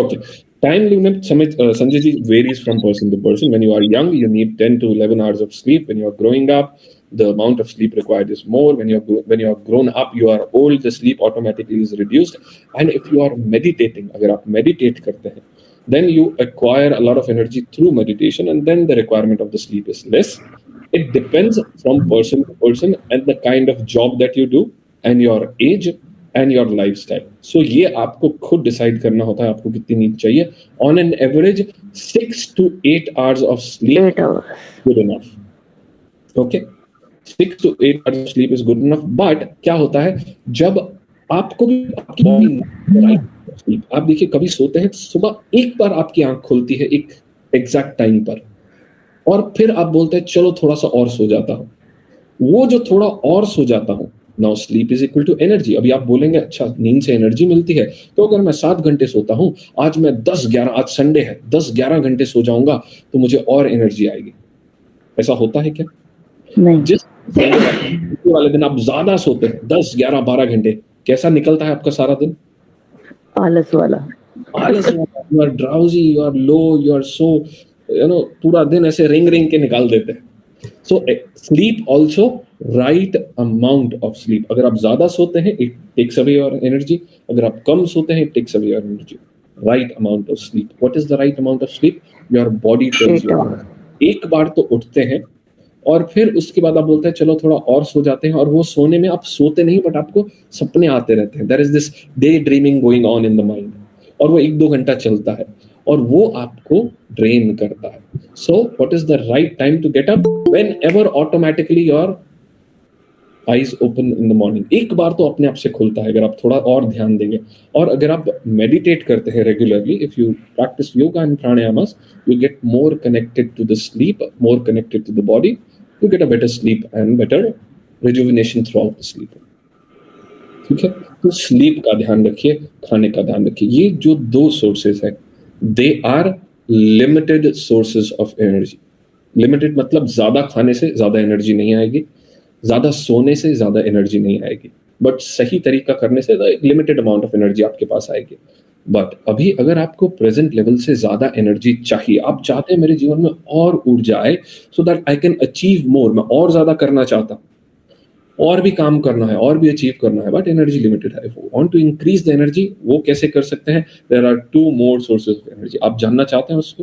Okay. Time limit, Sanjay ji, varies from person to person. When you are young, you need 10 to 11 hours of sleep. When you are growing up, the amount of sleep required is more. When you are grown up, you are old, the sleep automatically is reduced. And if you are meditating, अगर आप meditate करते हैं, then you acquire a lot of energy through meditation, and then the requirement of the sleep is less. It depends from person to person and the kind of job that you do and your age and your lifestyle. So ये आपको खुद decide करना होता है आपको कितनी नींद चाहिए. On an average, 6 to 8 hours of sleep 8 hours. good enough. Okay, 6 to 8 hours of sleep is good enough. But क्या होता है जब आपको भी आपकी body sleep, आप देखिए कभी सोते हैं सुबह एक बार आपकी आंख खुलती है एक एग्जैक्ट टाइम पर, और फिर आप बोलते हैं चलो थोड़ा सा और सो जाता हूँ. वो जो थोड़ा और सो जाता हूँ, now sleep is equal to energy. अभी आप बोलेंगे अच्छा नींद से एनर्जी मिलती है, तो अगर मैं 7 घंटे सोता हूँ, आज मैं 10-11, आज संडे है, 10-11 घंटे सो जाऊंगा तो मुझे और एनर्जी आएगी. ऐसा होता है क्या? नहीं. जिस वाले दिन आप ज्यादा सोते हैं 10-11-12 घंटे, कैसा निकलता है आपका सारा दिन? आलस वाला. You are drowsy, you are low, you are so पूरा दिन ऐसे रिंग के निकाल देते हैं. So sleep also, right amount of sleep. अगर आप ज्यादा सोते हैं it takes away your energy. अगर आप कम सोते हैं it takes away your energy. Right amount of sleep. What is the right amount of sleep? Your body tells you. एक बार तो उठते हैं और फिर उसके बाद आप बोलते हैं चलो थोड़ा और सो जाते हैं, और वो सोने में आप सोते नहीं बट आपको सपने आते रहते हैं. There is this daydreaming going on in the mind. और वो 1-2 घंटा चलता है और वो आपको ड्रेन करता है. So what is the right time to get up? Whenever automatically your eyes open in the morning. एक बार तो अपने आप से खुलता है अगर आप थोड़ा और ध्यान देंगे. और अगर आप मेडिटेट करते हैं regularly, if you practice yoga and pranayamas, you get more connected to the sleep, more connected to the body. You get a better sleep and better rejuvenation throughout the sleep. ठीक है, तो sleep का ध्यान रखिए, खाने का ध्यान रखिए. ये जो 2 सोर्सेज है, they are limited sources of energy. Limited मतलब ज्यादा खाने से ज्यादा एनर्जी नहीं आएगी, ज्यादा सोने से ज्यादा एनर्जी नहीं आएगी, बट सही तरीका करने से लिमिटेड अमाउंट ऑफ एनर्जी आपके पास आएगी. बट अभी अगर आपको प्रेजेंट लेवल से ज्यादा एनर्जी चाहिए, आप चाहते हैं मेरे जीवन में और ऊर्जा आए, so that I can achieve more, मैं और ज्यादा करना चाहता हूँ, और भी काम करना है, और भी अचीव करना है, बट एनर्जी लिमिटेड है. Want to increase the energy, वो कैसे कर सकते हैं? There are 2 more sources of energy. आप जानना चाहते हैं उसको?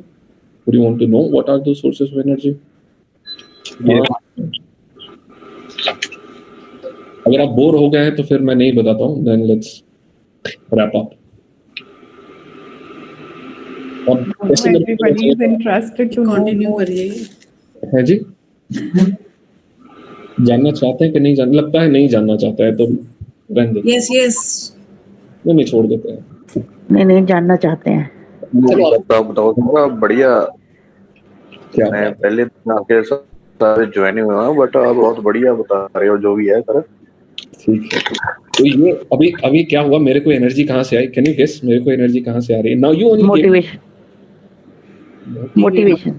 Would you want to know what are the sources of energy? अगर आप बोर हो गए हैं तो फिर मैं नहीं बताता हूँ. Then let's wrap up. Everybody is interested to continue know. करिए. है जी, जानना चाहते हैं कि नहीं जानना? लगता है नहीं जानना चाहता है तो रहने दो. यस नहीं छोड़ देते हैं. नहीं जानना चाहते हैं. बताओ बढ़िया. क्या मैं पहले आपके सारे ज्वाइन हुआ हूँ, बट आप बहुत बढ़िया बता रहे हो जो भी है सर. ठीक है, तो ये अभी क्या हुआ, मेरे को एनर्जी कहाँ से आई? कैन यू गेस मेरे को एनर्जी कहाँ से आ रही है? Now you only motivation.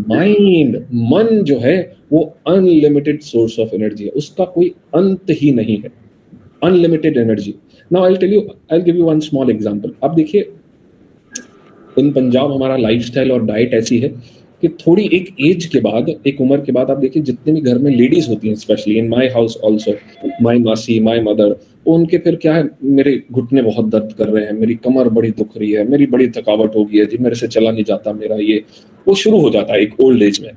Mind, मन जो है वो अनलिमिटेड सोर्स ऑफ एनर्जी है, उसका कोई अंत ही नहीं है. Unlimited energy. Now I will give you one small example. आप देखिए इन पंजाब हमारा लाइफस्टाइल और डाइट ऐसी है कि थोड़ी एक एज के बाद, एक उम्र के बाद, आप देखिए जितने भी घर में लेडीज होती हैं, specially in my house also, my मासी, माय मदर, उनके फिर क्या है, मेरे घुटने बहुत दर्द कर रहे हैं, मेरी कमर बड़ी दुख रही है, मेरी बड़ी थकावट हो गई है जी, मेरे से चला नहीं जाता, मेरा ये वो शुरू हो जाता है एक ओल्ड एज में.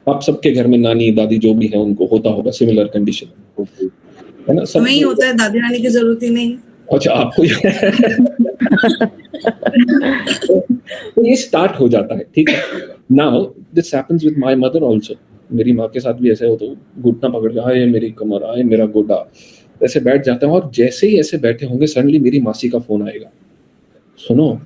आप सबके घर में नानी दादी जो भी है उनको होता होगा सिमिलर कंडीशन, है ना? सब नहीं होता है, दादी नानी की जरूरत ही नहीं. अच्छा, आपको तो ये स्टार्ट हो जाता है. ठीक है, now this happens with my mother also. मेरी माँ के साथ भी ऐसे हो, तो घुटना पकड़ के आए मेरी कमर, आए मेरा गोडा, ऐसे बैठ जाते हैं. और जैसे ही ऐसे बैठे होंगे सडनली मेरी मासी का फोन आएगा, सुनो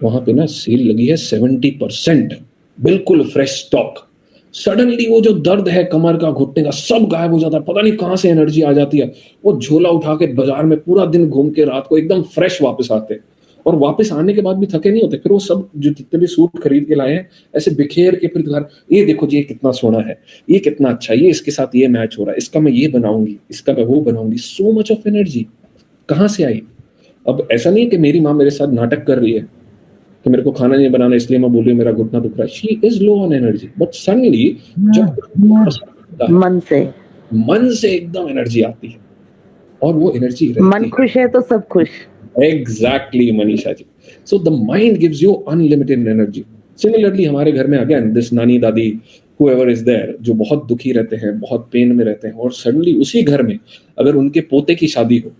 वहां पे ना सेल लगी है 70%, बिल्कुल फ्रेश स्टॉक. सडनली वो जो दर्द है कमर का, घुटने का, सब गायब हो जाता है. पता नहीं कहाँ से एनर्जी आ जाती है. वो झोला उठा के बाजार में पूरा दिन घूम के रात को एकदम फ्रेश वापस आते हैं, और वापस आने के बाद भी थके नहीं होते. फिर वो सब जो जितने भी सूट खरीद के लाए हैं ऐसे बिखेर के फिर घर, ये देखो जी ये कितना सोना है, ये कितना अच्छा, ये इसके साथ ये मैच हो रहा है, इसका मैं ये बनाऊंगी, इसका मैं वो बनाऊंगी. सो मच ऑफ एनर्जी कहाँ से आई? अब ऐसा नहीं है कि मेरी माँ मेरे साथ नाटक कर रही है कि मेरे को खाना नहीं बनाना इसलिए मैं बोल रही हूँ मेरा घुटना दुख रहा है. She is low on energy, but suddenly जब मन से एकदम एनर्जी आती है और वो एनर्जी मन खुश है तो सब खुश. Exactly, Manisha ji. So the mind gives you unlimited energy. Similarly, हमारे घर में again this नानी दादी whoever is there जो बहुत दुखी रहते हैं, बहुत पेन में रहते हैं, और सडनली उसी घर में अगर उनके पोते की शादी हो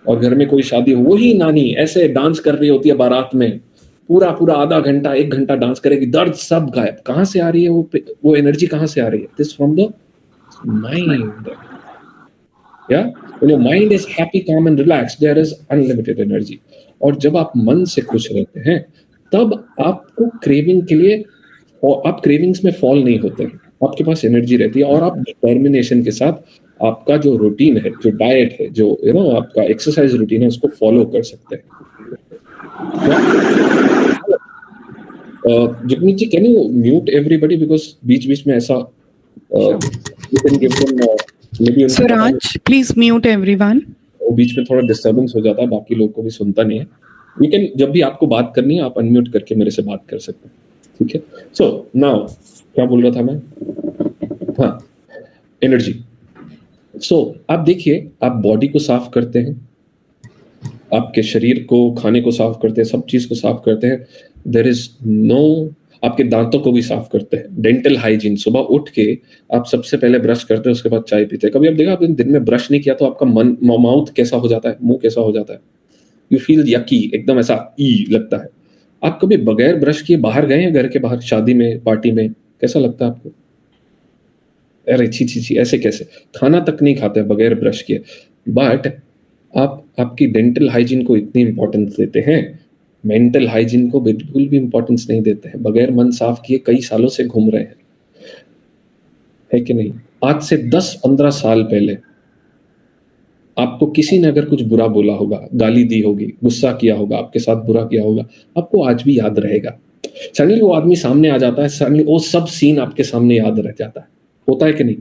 और घर में कोई शादी हो, वही नानी ऐसे डांस कर रही होती है बारात में, पूरा आधा घंटा 1 घंटा डांस करेगी, दर्द सब गायब. कहाँ से आ रही है वो एनर्जी कहाँ से आ रही है? This from the mind. Yeah? When your mind is happy, calm and relaxed, there is unlimited energy. और जब आप मन से खुश रहते हैं तब आपको क्रेविंग के लिए, आप क्रेविंग्स में फॉल नहीं होते हैं, आपके पास एनर्जी रहती है और आप डिटर्मिनेशन के साथ आपका जो रूटीन है, जो डाइट है, जो आपका एक्सरसाइज रूटीन है, उसको फॉलो कर सकते हैं. Jagmeet ji, can you mute everybody because बीच में ऐसा you can give them maybe Suraj, please mute everyone. बीच में थोड़ा डिस्टर्बेंस हो जाता है, बाकी लोग को भी सुनता नहीं है. वी कैन, जब भी आपको बात करनी है आप अनम्यूट करके मेरे से बात कर सकते हैं, ठीक है? सो नाउ क्या बोल रहा था मैं? हाँ, एनर्जी. सो आप देखिए, आप बॉडी को साफ करते हैं, आपके शरीर को, खाने को साफ करते हैं, सब चीज को साफ करते हैं. देयर इज नो, आपके दांतों को भी साफ करते हैं. डेंटल हाइजीन, सुबह उठ के आप सबसे पहले ब्रश करते हैं, उसके बाद चाय पीते हैं. कभी आप देखा आपने दिन में ब्रश नहीं किया तो आपका माउथ कैसा हो जाता है, मुंह कैसा हो जाता है? यू फील यकी, एकदम ऐसा ई लगता है. आप कभी बगैर ब्रश किए बाहर गए हैं, घर के बाहर, शादी में, पार्टी में, कैसा लगता है आपको? अरे छी, ऐसे कैसे? खाना तक नहीं खाते बगैर ब्रश किए. बट आप आपकी डेंटल हाइजीन को इतनी इंपॉर्टेंस देते हैं, मेंटल हाइजीन को बिल्कुल भी इंपॉर्टेंस नहीं देते हैं. बगैर मन साफ किए कई सालों से घूम रहे हैं, है कि नहीं? आज से 10-15 साल पहले आपको किसी ने अगर कुछ बुरा बोला होगा, गाली दी होगी, गुस्सा किया होगा, आपके साथ बुरा किया होगा, आपको आज भी याद रहेगा. सडनली वो आदमी सामने आ जाता है, सडनली वो सब सीन आपके सामने याद रह जाता है. होता है कि नहीं?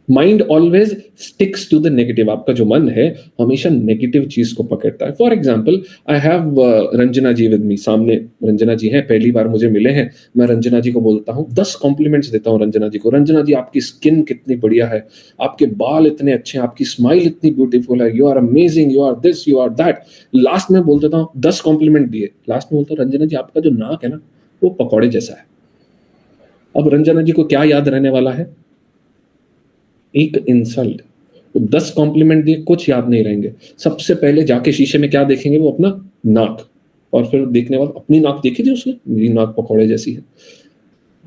Mind always sticks to the negative. आपका जो मन है हमेशा नेगेटिव चीज को पकड़ता है. For example, I have Ranjana ji with me. सामने रंजना जी हैं, पहली बार मुझे मिले हैं. मैं रंजना जी को बोलता हूँ, 10 कॉम्प्लीमेंट्स देता हूँ रंजना जी को. रंजना जी, आपकी स्किन कितनी बढ़िया है, आपके बाल इतने अच्छे हैं, आपकी स्माइल इतनी ब्यूटीफुल है, you are amazing, you are this, you are that. Last में बोल देता हूँ, 10 कॉम्प्लीमेंट दिए, लास्ट में बोलता हूँ, रंजना जी आपका जो नाक है ना वो पकौड़े जैसा है. अब रंजना जी को क्या याद रहने वाला है? एक इंसल्ट. 10 कॉम्प्लीमेंट दिए, कुछ याद नहीं रहेंगे. सबसे पहले जाके शीशे में क्या देखेंगे? वो अपना नाक. और फिर देखने बाद अपनी नाक देखी थी उसने, मेरी नाक पकौड़े जैसी है.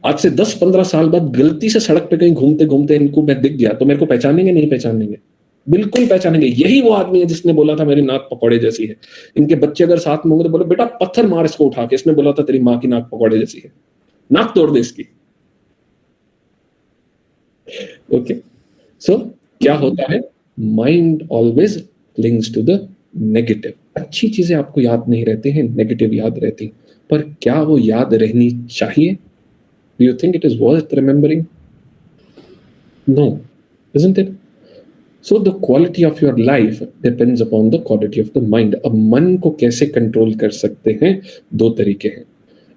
आज से 10-15 साल बाद गलती से सड़क पे कहीं घूमते घूमते इनको मैं दिख गया तो मेरे को पहचानेंगे? नहीं पहचानेंगे, बिल्कुल पहचानेंगे. यही वो आदमी है जिसने बोला था मेरी नाक पकौड़े जैसी है. इनके बच्चे अगर साथ में होंगे तो बोले, बेटा पत्थर मार इसको उठा के, इसने बोला था तेरी माँ की नाक पकौड़े जैसी है, नाक तोड़ दे इसकी. ओके, सो क्या होता है? Mind always clings to the negative. अच्छी चीजें आपको याद नहीं रहती हैं, नेगेटिव याद रहती हैं. पर क्या वो याद रहनी चाहिए? Do you think it is worth remembering? No, isn't it? So the quality of your life depends upon the quality of the mind. अब मन को कैसे कंट्रोल कर सकते हैं? 2 तरीके हैं.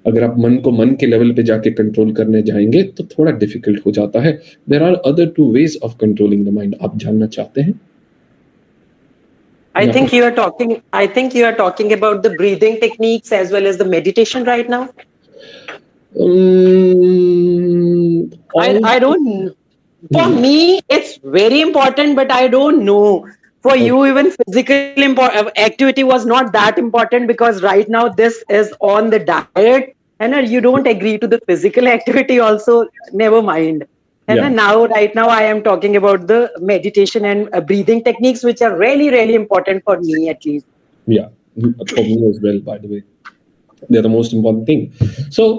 अगर आप मन को मन के लेवल पे जाके कंट्रोल करने जाएंगे तो थोड़ा डिफिकल्ट हो जाता है. There are other 2 ways of controlling the mind. आप जानना चाहते हैं? I think you are talking about the breathing techniques as well as the meditation right now. I don't. For me, it's very important, but I don't know. For you, even physical activity was not that important because right now this is on the diet, and you don't agree to the physical activity also. Never mind. And now, right now, I am talking about the meditation and breathing techniques, which are really, really important for me, at least. Yeah, for me as well. By the way, they're the most important thing. So.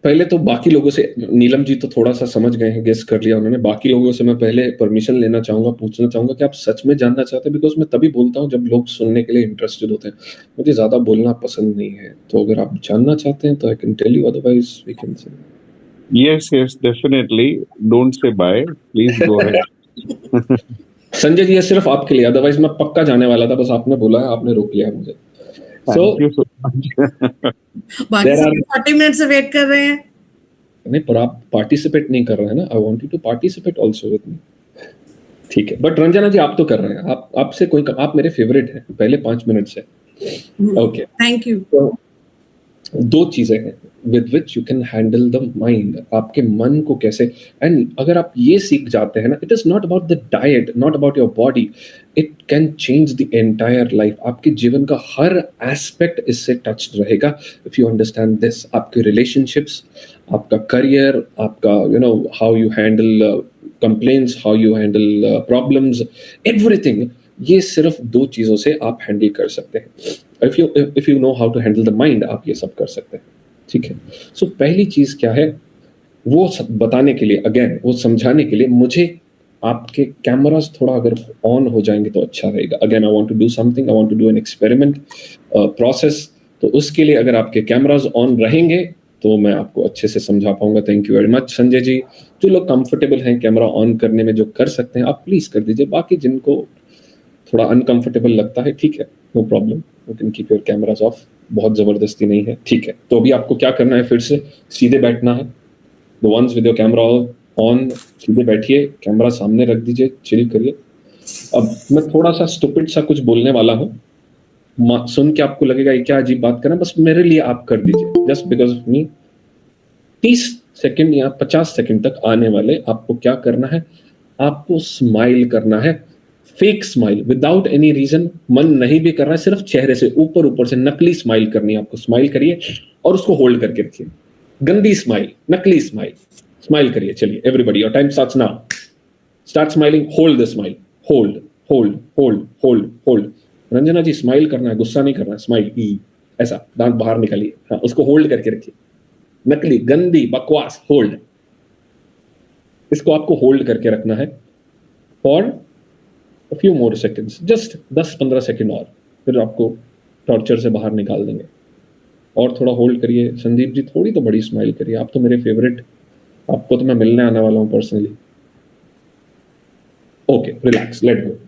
पहले तो बाकी लोगों से, नीलम जी तो थोड़ा सा समझ गए हैं, गेस कर लिया उन्होंने. बाकी लोगों से मैं पहले परमिशन लेना चाहूंगा, पूछना चाहूंगा कि आप सच में जानना चाहते हैं? बिकॉज मैं तभी बोलता हूँ जब लोग सुनने के लिए इंटरेस्टेड होते हैं. मुझे ज्यादा बोलना पसंद नहीं है. तो अगर आप जानना चाहते हैं तो I can tell you, otherwise we can say. Yes, definitely. Don't say bye. Please go ahead. Sanjay ji ये सिर्फ आपके लिए, अदरवाइज मैं पक्का जाने वाला था, बस आपने बोला है, आपने रोक लिया मुझे। So thank you so much. बाकी there सब are 40 मिनट से वेट कर रहे हैं। नहीं, पर आप पार्टिसिपेट नहीं कर रहे हैं ना। I want you to participate also with me. ठीक है, बट रंजना जी आप तो कर रहे हैं, आप आपसे कोई आप मेरे फेवरेट हैं पहले 5 मिनट से। Okay, thank you. तो दो चीजें हैं with which you can handle the mind, आपके मन को कैसे, एंड अगर आप ये सीख जाते हैं ना, it is not about the diet, not about your body, it can change the entire life. आपके जीवन का हर एस्पेक्ट इससे टच्ड रहेगा इफ यू अंडरस्टैंड दिस। आपके रिलेशनशिप्स, आपका करियर, आपका how you handle complaints, how you handle problems, everything, ये सिर्फ दो चीजों से आप हैंडल कर सकते हैं। If you know how to handle the mind, आप ये सब कर सकते हैं। ठीक है, सो पहली चीज क्या है, वो सब बताने के लिए, अगेन वो समझाने के लिए, मुझे आपके कैमरास थोड़ा अगर ऑन हो जाएंगे तो अच्छा रहेगा। Again I want to do something, I want to do an experiment process, तो उसके लिए अगर आपके कैमरास ऑन रहेंगे तो मैं आपको अच्छे से समझा पाऊंगा। Thank you very much Sanjay ji. जो लोग कंफर्टेबल हैं कैमरा ऑन करने में, जो कर सकते हैं आप प्लीज कर दीजिए, बाकी जिनको थोड़ा अनकंफर्टेबल लगता है, ठीक है, no problem, you can keep your cameras off, बहुत जबरदस्ती नहीं है। ठीक है, तो अभी आपको क्या करना है, फिर से सीधे बैठना है। The ones with your camera on, सीधे बैठिए, कैमरा सामने रख दीजिए, चिल करिए। अब मैं थोड़ा सा स्टूपिड सा कुछ बोलने वाला हूँ, सुन के आपको लगेगा ये क्या अजीब बात करना, बस मेरे लिए आप कर दीजिए, just because of me. 30 second या 50 सेकंड तक आने वाले आपको क्या करना है, आपको स्माइल करना है, fake smile, without any reason, मन नहीं भी कर रहा है, सिर्फ चेहरे से ऊपर ऊपर से नकली स्माइल करनी है आपको। स्माइल करिए और उसको होल्ड करके रखिए, गंदी स्माइल, नकली स्माइल, स्माइल करिए। चलिए everybody, your time starts now, start smiling, hold the smile, hold hold hold hold hold. Ranjana ji smile करना है, गुस्सा नहीं करना है, स्माइल ऐसा, दांत बाहर निकालिए, हाँ, उसको होल्ड करके रखिए, नकली गंदी बकवास होल्ड, इसको आपको होल्ड करके रखना है for a few more seconds, just 10-15 second और, फिर आपको टॉर्चर से बाहर निकाल देंगे। और थोड़ा होल्ड करिए। संदीप जी थोड़ी तो बड़ी स्माइल करिए, आप तो मेरे फेवरेट, आपको तो मैं मिलने आने वाला हूँ personally. Okay, relax, let go.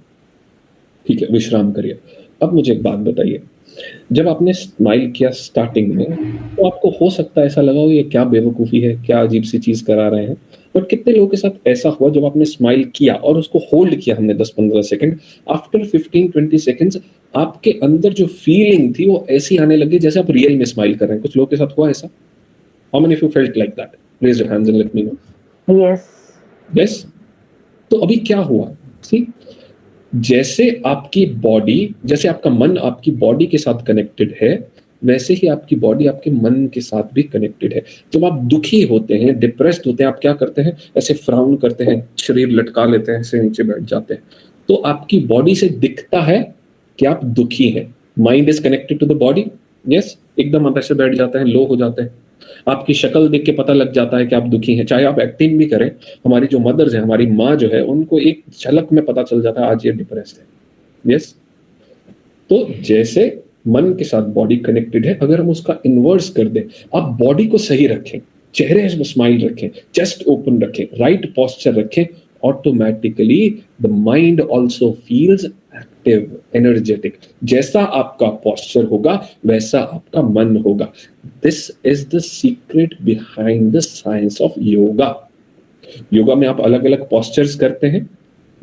ठीक है, विश्राम करिए। अब मुझे एक बात बताइए, जब आपने स्माइल किया स्टार्टिंग में, तो आपको हो सकता है ऐसा लगा हो ये क्या बेवकूफ़ी है, क्या अजीब सी चीज़ करा रहे हैं, बट कितने लोगों के साथ ऐसा हुआ जब आपने स्माइल किया और उसको होल्ड किया हमने 10-15 सेकंड, आफ्टर 15-20 सेकंड्स आपके अंदर जो फीलिंग थी वो ऐसी आने लगी जैसे आप रियल में स्माइल कर रहे हैं। कुछ लोगों के साथ हुआ ऐसा? How many of you felt like that? Raise your hands and let me know. Yes. Yes, तो अभी क्या हुआ, सी, जैसे आपकी बॉडी, जैसे आपका मन आपकी बॉडी के साथ कनेक्टेड है, वैसे ही आपकी बॉडी आपके मन के साथ भी कनेक्टेड है। जब आप दुखी होते हैं, डिप्रेस्ड होते हैं, आप क्या करते हैं, ऐसे फ्राउन करते हैं, शरीर लटका लेते हैं, ऐसे नीचे बैठ जाते हैं, तो आपकी बॉडी से दिखता है कि आप दुखी हैं। Mind is connected to the body, yes, एकदम आप ऐसे बैठ जाते हैं, लो हो जाते हैं, आपकी शक्ल देख के पता लग जाता है कि आप दुखी हैं। चाहे आप एक्टिंग भी करें, हमारी जो मदर्स है, हमारी माँ जो है, उनको एक झलक में पता चल जाता है आज ये डिप्रेस्ड है। यस, तो जैसे मन के साथ बॉडी कनेक्टेड है, अगर हम उसका इन्वर्स कर दें, आप बॉडी को सही रखें, चेहरे में स्माइल रखें, चेस्ट ओपन रखें, राइट पोस्चर रखें, automatically the mind also feels active, energetic. जैसा आपका पोस्चर होगा वैसा आपका मन होगा। This is the secret behind the science of yoga. Yoga में आप अलग अलग पोस्चर्स करते हैं,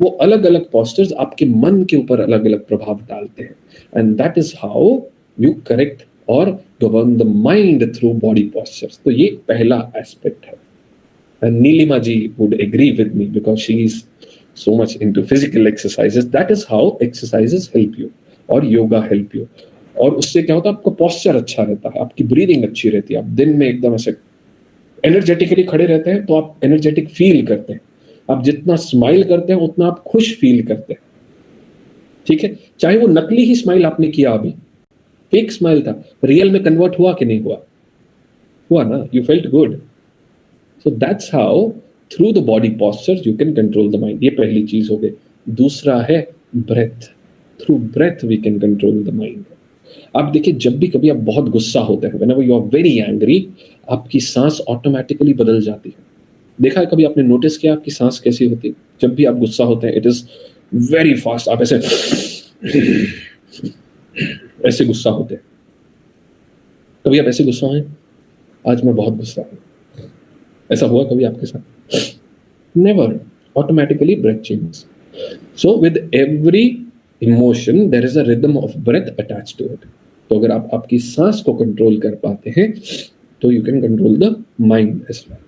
वो अलग अलग पोस्चर्स आपके मन के ऊपर अलग अलग प्रभाव डालते हैं, and that is how you correct और govern the mind through body postures. तो ये पहला एस्पेक्ट है, and Nilima ji would agree with me because she is so much into physical exercises. That is how exercises help you और yoga help you। और उससे क्या होता है, आपका posture अच्छा रहता है, आपकी breathing अच्छी रहती है, आप दिन में एकदम ऐसे एनर्जेटिकली खड़े रहते हैं, तो आप एनर्जेटिक फील करते हैं। आप जितना स्माइल करते हैं उतना आप खुश फील करते हैं। ठीक है, चाहे वो नकली ही स्माइल आपने किया, अभी फेक स्माइल था, रियल में कन्वर्ट हुआ कि नहीं हुआ? हुआ ना, you felt good. So that's how through the body postures you can control the mind. ये पहली चीज हो गई। दूसरा है breath. Through breath we can control the mind. आप देखिए, जब भी कभी आप बहुत गुस्सा होते हैं, whenever you are very angry, आपकी सांस ऑटोमेटिकली बदल जाती है। देखा है कभी आपने, नोटिस किया आपकी सांस कैसी होती है जब भी आप गुस्सा होते हैं? इट इज वेरी फास्ट आप ऐसे गुस्सा होते हैं। कभी आप ऐसे गुस्सा हैं, आज मैं बहुत गुस्सा हूं, ऐसा हुआ कभी आपके साथ? Never. Automatically breath changes. So with every emotion there is a rhythm of breath attached to it. तो अगर आप आपकी सांस को कंट्रोल कर पाते हैं तो you can control the mind as well.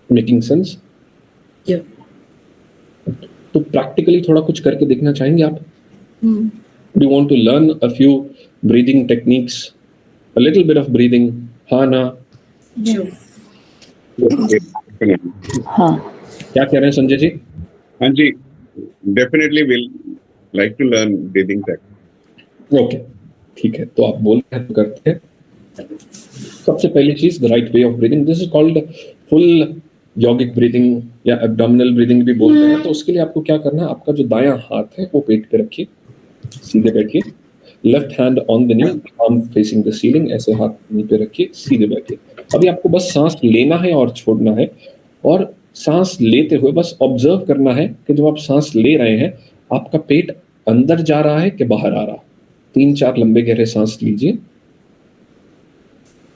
Making sense? तो प्रैक्टिकली थोड़ा कुछ करके देखना चाहेंगे आप? Do you want to learn a few breathing techniques, a little bit of breathing? हाँ ना? हाँ, क्या कह रहे हैं संजय जी? हाँ जी, definitely will like to learn breathing technique. Okay, ठीक है, तो आप बोल रहे हैं तो करते हैं। सबसे पहली चीज the right way of breathing, this is called full yogic breathing या एब्डोमिनल ब्रीदिंग भी बोलते हैं। तो उसके लिए आपको क्या करना है, आपका जो दायां हाथ है वो पेट पे रखिए, सीधे बैठिए, left hand on the knee, arm facing the ceiling, ऐसे हाथ नी पे रखिए, सीधे बैठिए। अभी आपको बस सांस लेना है और छोड़ना है, और सांस लेते हुए बस ऑब्जर्व करना है कि जब आप सांस ले रहे हैं आपका पेट अंदर जा रहा है कि बाहर आ रहा है। 3-4 लंबे गहरे सांस लीजिए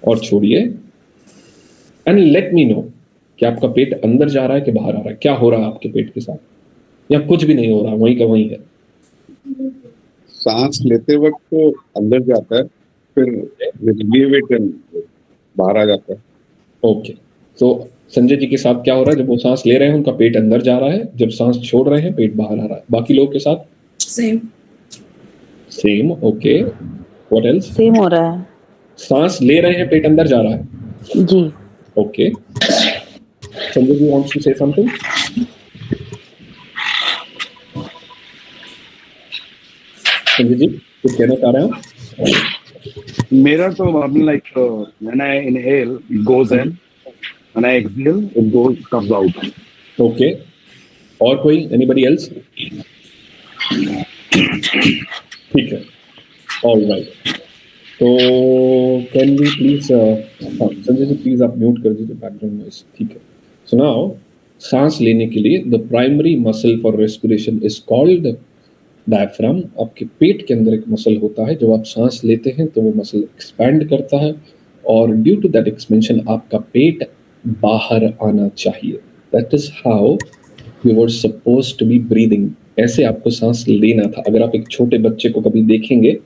और छोड़िए, एंड लेट मी नो कि आपका पेट अंदर जा रहा है कि बाहर आ रहा है। क्या हो रहा है आपके पेट के साथ, या कुछ भी नहीं हो रहा, वहीं का वहीं है? सांस लेते वक्त तो अंदर जाता है, फिर लीव इट एंड बाहर आ जाता है। ओके, तो संजय जी के साथ क्या हो रहा है, जब वो सांस ले रहे हैं उनका पेट अंदर जा रहा है, जब सांस छोड़ रहे हैं पेट बाहर आ रहा है। बाकी लोगों के साथ same. Okay, what else? Same हो रहा है सांस ले रहे हैं पेट अंदर जा रहा है। जी। Okay, Sanjay ji wants to say something? Sanjay ji कुछ कहना चाह रहे हैं? मेरा तो like when I inhale it goes in, when I exhale it comes out. Okay, और कोई, एनीबडी एल्स? ठीक है, ऑलराइट। तो can we please, Sanjay ji please आप म्यूट कर दीजिए बैकग्राउंड नॉइस। ठीक है, सो नाउ सांस लेने के लिए the primary muscle for respiration is called diaphragm. आपके पेट के अंदर एक मसल होता है, जब आप सांस लेते हैं तो वो मसल एक्सपैंड करता है, और ड्यू टू दैट एक्सपेंशन आपका पेट बाहर आना चाहिए। That is how you were supposed to be breathing. ऐसे आपको सांस लेना था। अगर आप एक छोटे बच्चे को कभी देखेंगे,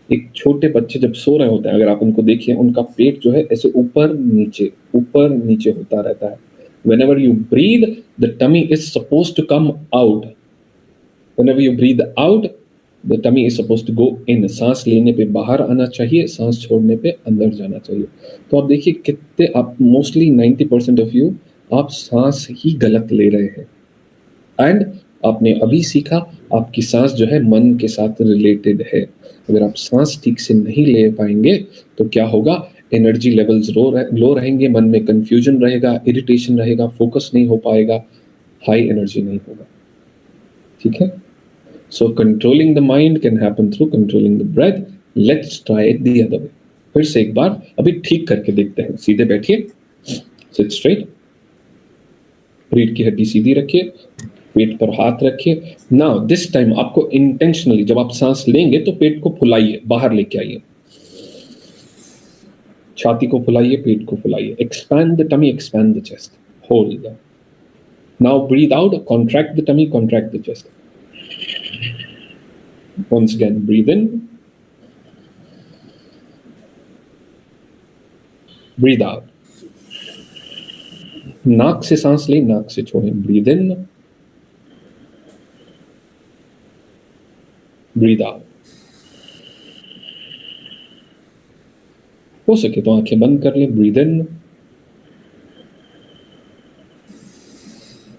एक छोटे बच्चे जब सो रहे होते हैं, अगर आप उनको देखिए, उनका पेट जो है ऐसे ऊपर नीचे होता रहता है। Whenever you breathe, the tummy is supposed to come out. Whenever you breathe out, the tummy is supposed to go in. सांस लेने पे बाहर आना चाहिए, सांस छोड़ने पे अंदर जाना चाहिए। तो आप देखिए कितने, आप मोस्टली 90% ऑफ यू आप सांस ही गलत ले रहे हैं। एंड आपने अभी सीखा आपकी सांस जो है मन के साथ रिलेटेड है। अगर आप सांस ठीक से नहीं ले पाएंगे तो क्या होगा, एनर्जी लेवल्स लो रहेंगे, मन में कंफ्यूजन रहेगा, इरिटेशन रहेगा, फोकस नहीं हो पाएगा, हाई एनर्जी नहीं होगा। ठीक है, so controlling the mind can happen through controlling the breath. Let's try it the other way. फिर से एक बार अभी ठीक करके देखते हैं। सीधे बैठिए, सिट स्ट्रेट, रीढ़ की हड्डी सीधी रखिए, पेट पर हाथ रखिए। नाउ दिस टाइम आपको इंटेंशनली जब आप सांस लेंगे तो पेट को फुलाइए, बाहर लेके आइए, छाती को फुलाइए, पेट को फुलाइए। Expand the tummy, expand the chest, hold. Now breathe out, contract the tummy, contract the chest. Once again, breathe in, breathe out. नाक से सांस लें, नाक से छोड़ें। Breathe in, breathe out. हो सके तो आंखें बंद कर लें। Breathe in,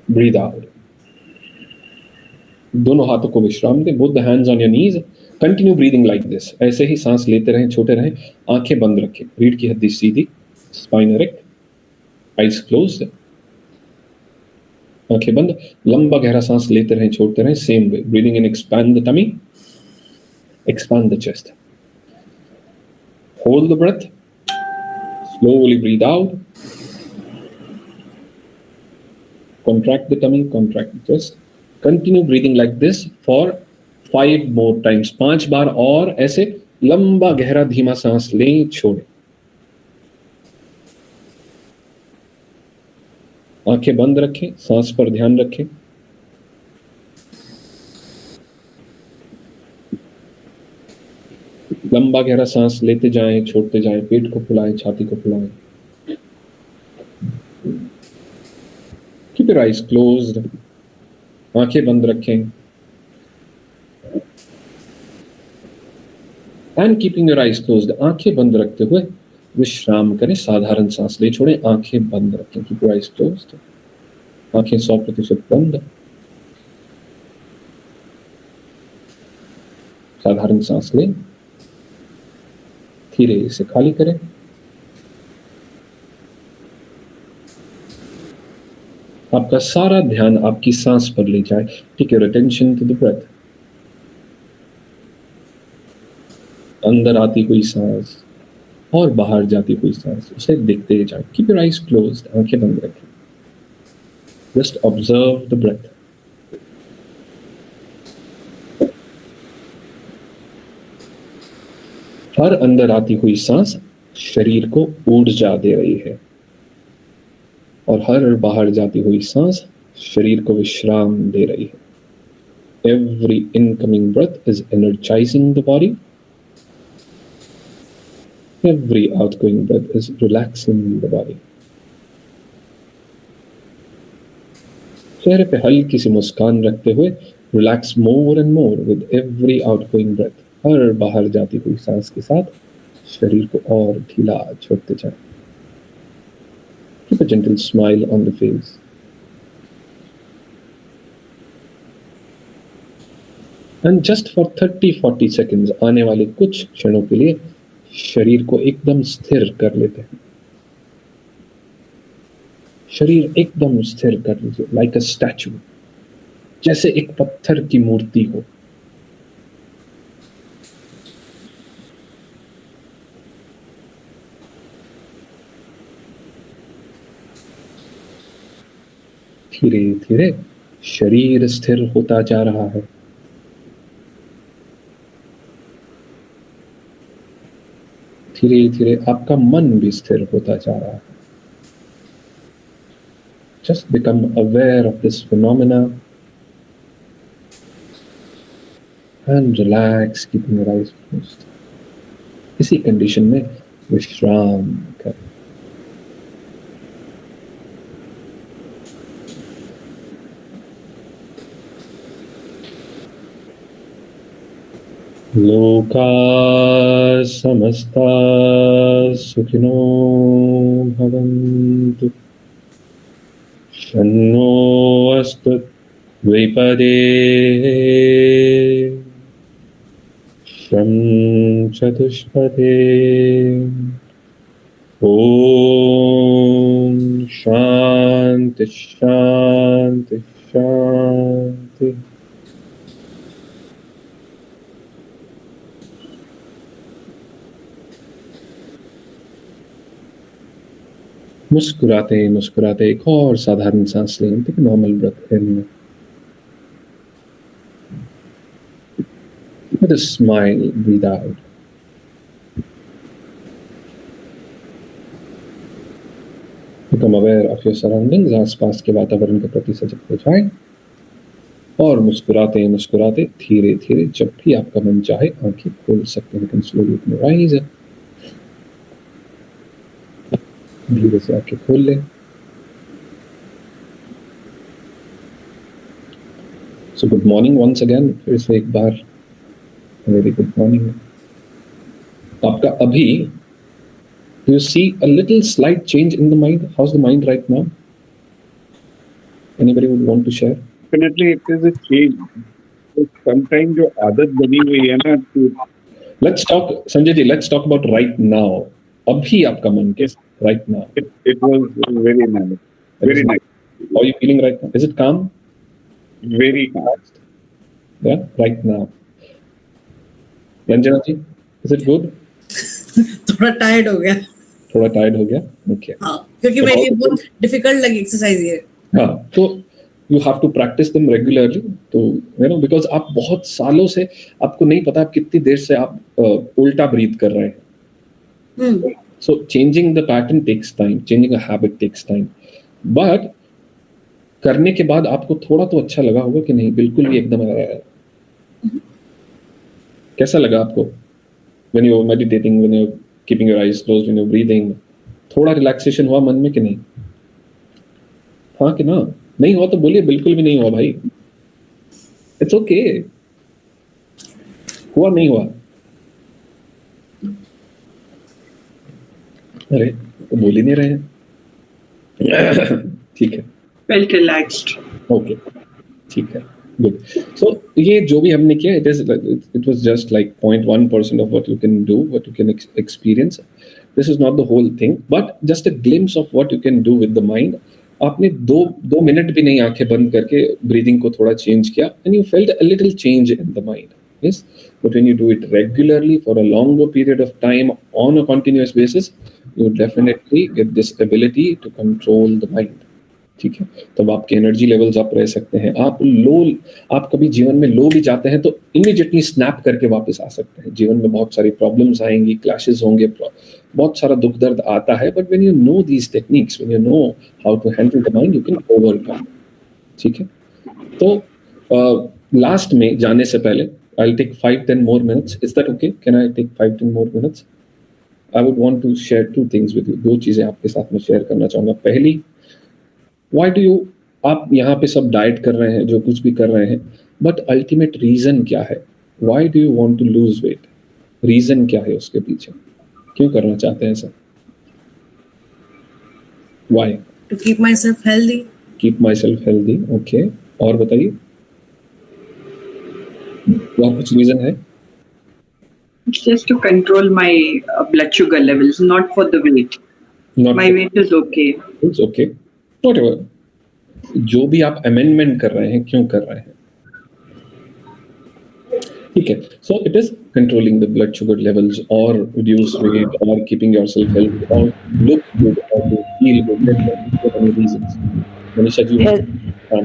breathe out. दोनों हाथों को विश्राम दें, both the hands on your knees, continue breathing like this। ऐसे ही सांस लेते रहें, छोटे रहें, आंखें बंद रखें, रीढ़ की हड्डी सीधी, स्पाइन इरेक्ट, आइज क्लोज्ड, आंखें बंद। लंबा गहरा सांस लेते रहें, छोड़ते रहें, same way. Breathing in, expand the tummy, expand the chest, hold the breath, slowly breathe out, contract the tummy, contract the chest, continue breathing like this for 5 more times, 5 बार और ऐसे लंबा गहरा धीमा सांस लें, छोड़ें। आंखें बंद रखें, सांस पर ध्यान रखें। लंबा गहरा सांस लेते जाएं, छोड़ते जाएं, पेट को फुलाएं, छाती को फुलाएं। Keep your eyes closed. आंखें बंद रखें। And keeping your eyes closed, आंखें बंद रखते हुए विश्राम करें, साधारण सांस ले छोड़ें, आंखें बंद रखें। Keep your eyes closed. आंखें 100% बंद। साधारण सांस लें, धीरे इसे खाली करें। आपका सारा ध्यान आपकी सांस पर ले जाए। Take your attention to the breath. अंदर आती हुई सांस और बाहर जाती हुई सांस, उसे देखते जाएं। कीप योर आईज क्लोज्ड, आंखें बंद रखें। Just observe the breath. हर अंदर आती हुई सांस शरीर को ऊर्जा दे रही है और हर बाहर जाती हुई सांस शरीर को विश्राम दे रही है। Every incoming breath is energizing the body. Every outgoing breath is relaxing the body. चेहरे पे हल्की सी मुस्कान रखते हुए relax more and more with every outgoing breath. हर बाहर जाती हुई सांस के साथ शरीर को और ढीला छोड़ते जाएं। Keep a gentle smile on the face. And just for 30-40 seconds, आने वाले कुछ क्षणों के लिए शरीर को एकदम स्थिर कर लेते हैं। शरीर एकदम स्थिर कर लीजिए, like a statue, जैसे एक पत्थर की मूर्ति हो। धीरे धीरे शरीर स्थिर होता जा रहा है। धीरे धीरे आपका मन भी स्थिर होता जा रहा है। Just become aware of this phenomena and relax, keeping your eyes closed. इसी कंडीशन में विश्राम करें। लोका समस्ता सुखिनो भवन्तु। शन्नो अस्तु द्विपदे। शं चतुष्पदे। ॐ शान्ति शान्ति शान्ति। मुस्कुराते मुस्कुराते एक और साधारण सांस लें। Take normal breath in with a smile, breathe out. Become aware of your surroundings, आसपास के वातावरण के प्रति सजग हो जाएं और मुस्कुराते मुस्कुराते धीरे धीरे जब भी आपका मन चाहे आंखें खोल सकते हैं। slowly open your eyes. धीरे से आंखें खोल लें। So good morning once again, फिर से एक बार वेरी गुड मॉर्निंग। आपका अभी do you see a little slight change in the mind? How's the mind right now? Anybody would want to share? Definitely it is a change. Sometimes जो आदत बनी हुई है ना, Let's talk, Sanjay ji, let's talk about right now. अभी आपका मन कैसा? Right now. it was very nice. Very nice. How are you feeling right now? Is it calm? Very calm. Yeah, right now. Ranjana ji, is it good? थोड़ा tired हो गया। थोड़ा tired हो गया? Okay. हाँ, क्योंकि मेरे लिए बहुत डिफिकल्ट लगी एक्सरसाइज ये। हाँ, तो you have to practice them regularly. तो because आप बहुत सालों से आपको नहीं पता आप कितनी देर से आप उल्टा ब्रीथ कर रहे हैं. So changing the pattern takes time, changing a habit takes time. But करने के बाद आपको थोड़ा तो अच्छा लगा होगा कि नहीं, बिल्कुल भी एकदम कैसा लगा आपको? When you're meditating, when you're keeping your eyes closed, when you're breathing, थोड़ा रिलैक्सेशन हुआ मन में कि नहीं? हाँ कि ना? नहीं हुआ तो बोलिए बिल्कुल भी नहीं हुआ भाई. It's okay. हुआ नहीं हुआ? अरे तो बोल ही नहीं रहे हैं. ठीक है. Felt relaxed. Okay. ठीक है. Good. So ये जो भी हमने किया, it was just like 0.1% of what you can do, what you can experience. This is not the whole thing, but just a glimpse of what you can do with the mind. आपने दो minute भी नहीं आंखें बंद करके breathing को थोड़ा change किया, and you felt a little change in the mind. Yes, but when you do it regularly for a longer period of time on a continuous basis, you definitely get this ability to control the mind. ठीक है, तब आपके energy levels आप रह सकते हैं. आप कभी जीवन में लो भी जाते हैं तो इमीडिएटली स्नैप करके वापस आ सकते हैं. जीवन में बहुत सारी प्रॉब्लम्स आएंगी, क्लैशेस होंगे, बहुत सारा दुख दर्द आता है, but when you know these techniques, when you know how to handle the mind, you can overcome. ठीक है, तो लास्ट में जाने से पहले I'll take 5-10 more minutes. Is that okay? Can I take 5-10 more minutes? I would want to share 2 things with you. 2 चीजें आपके साथ में शेयर करना चाहूंगा. पहली, why do you, आप यहाँ पे सब डाइट कर रहे हैं, जो कुछ भी कर रहे हैं, बट अल्टीमेट रीजन क्या है? Why do you want to lose weight? Reason क्या है उसके पीछे? क्यों करना चाहते हैं sir? Why? To keep myself healthy. Keep myself healthy. Okay. और बताइए. और कुछ रीजन है? It's just to control my blood sugar levels, not for the weight. My weight is okay. It's okay. Whatever. जो भी आप amendment कर रहे हैं, क्यों कर रहे हैं? ठीक है. So it is controlling the blood sugar levels, or reduce weight, or keeping yourself healthy, or look good, or to feel good. There are many reasons. Manisha ji,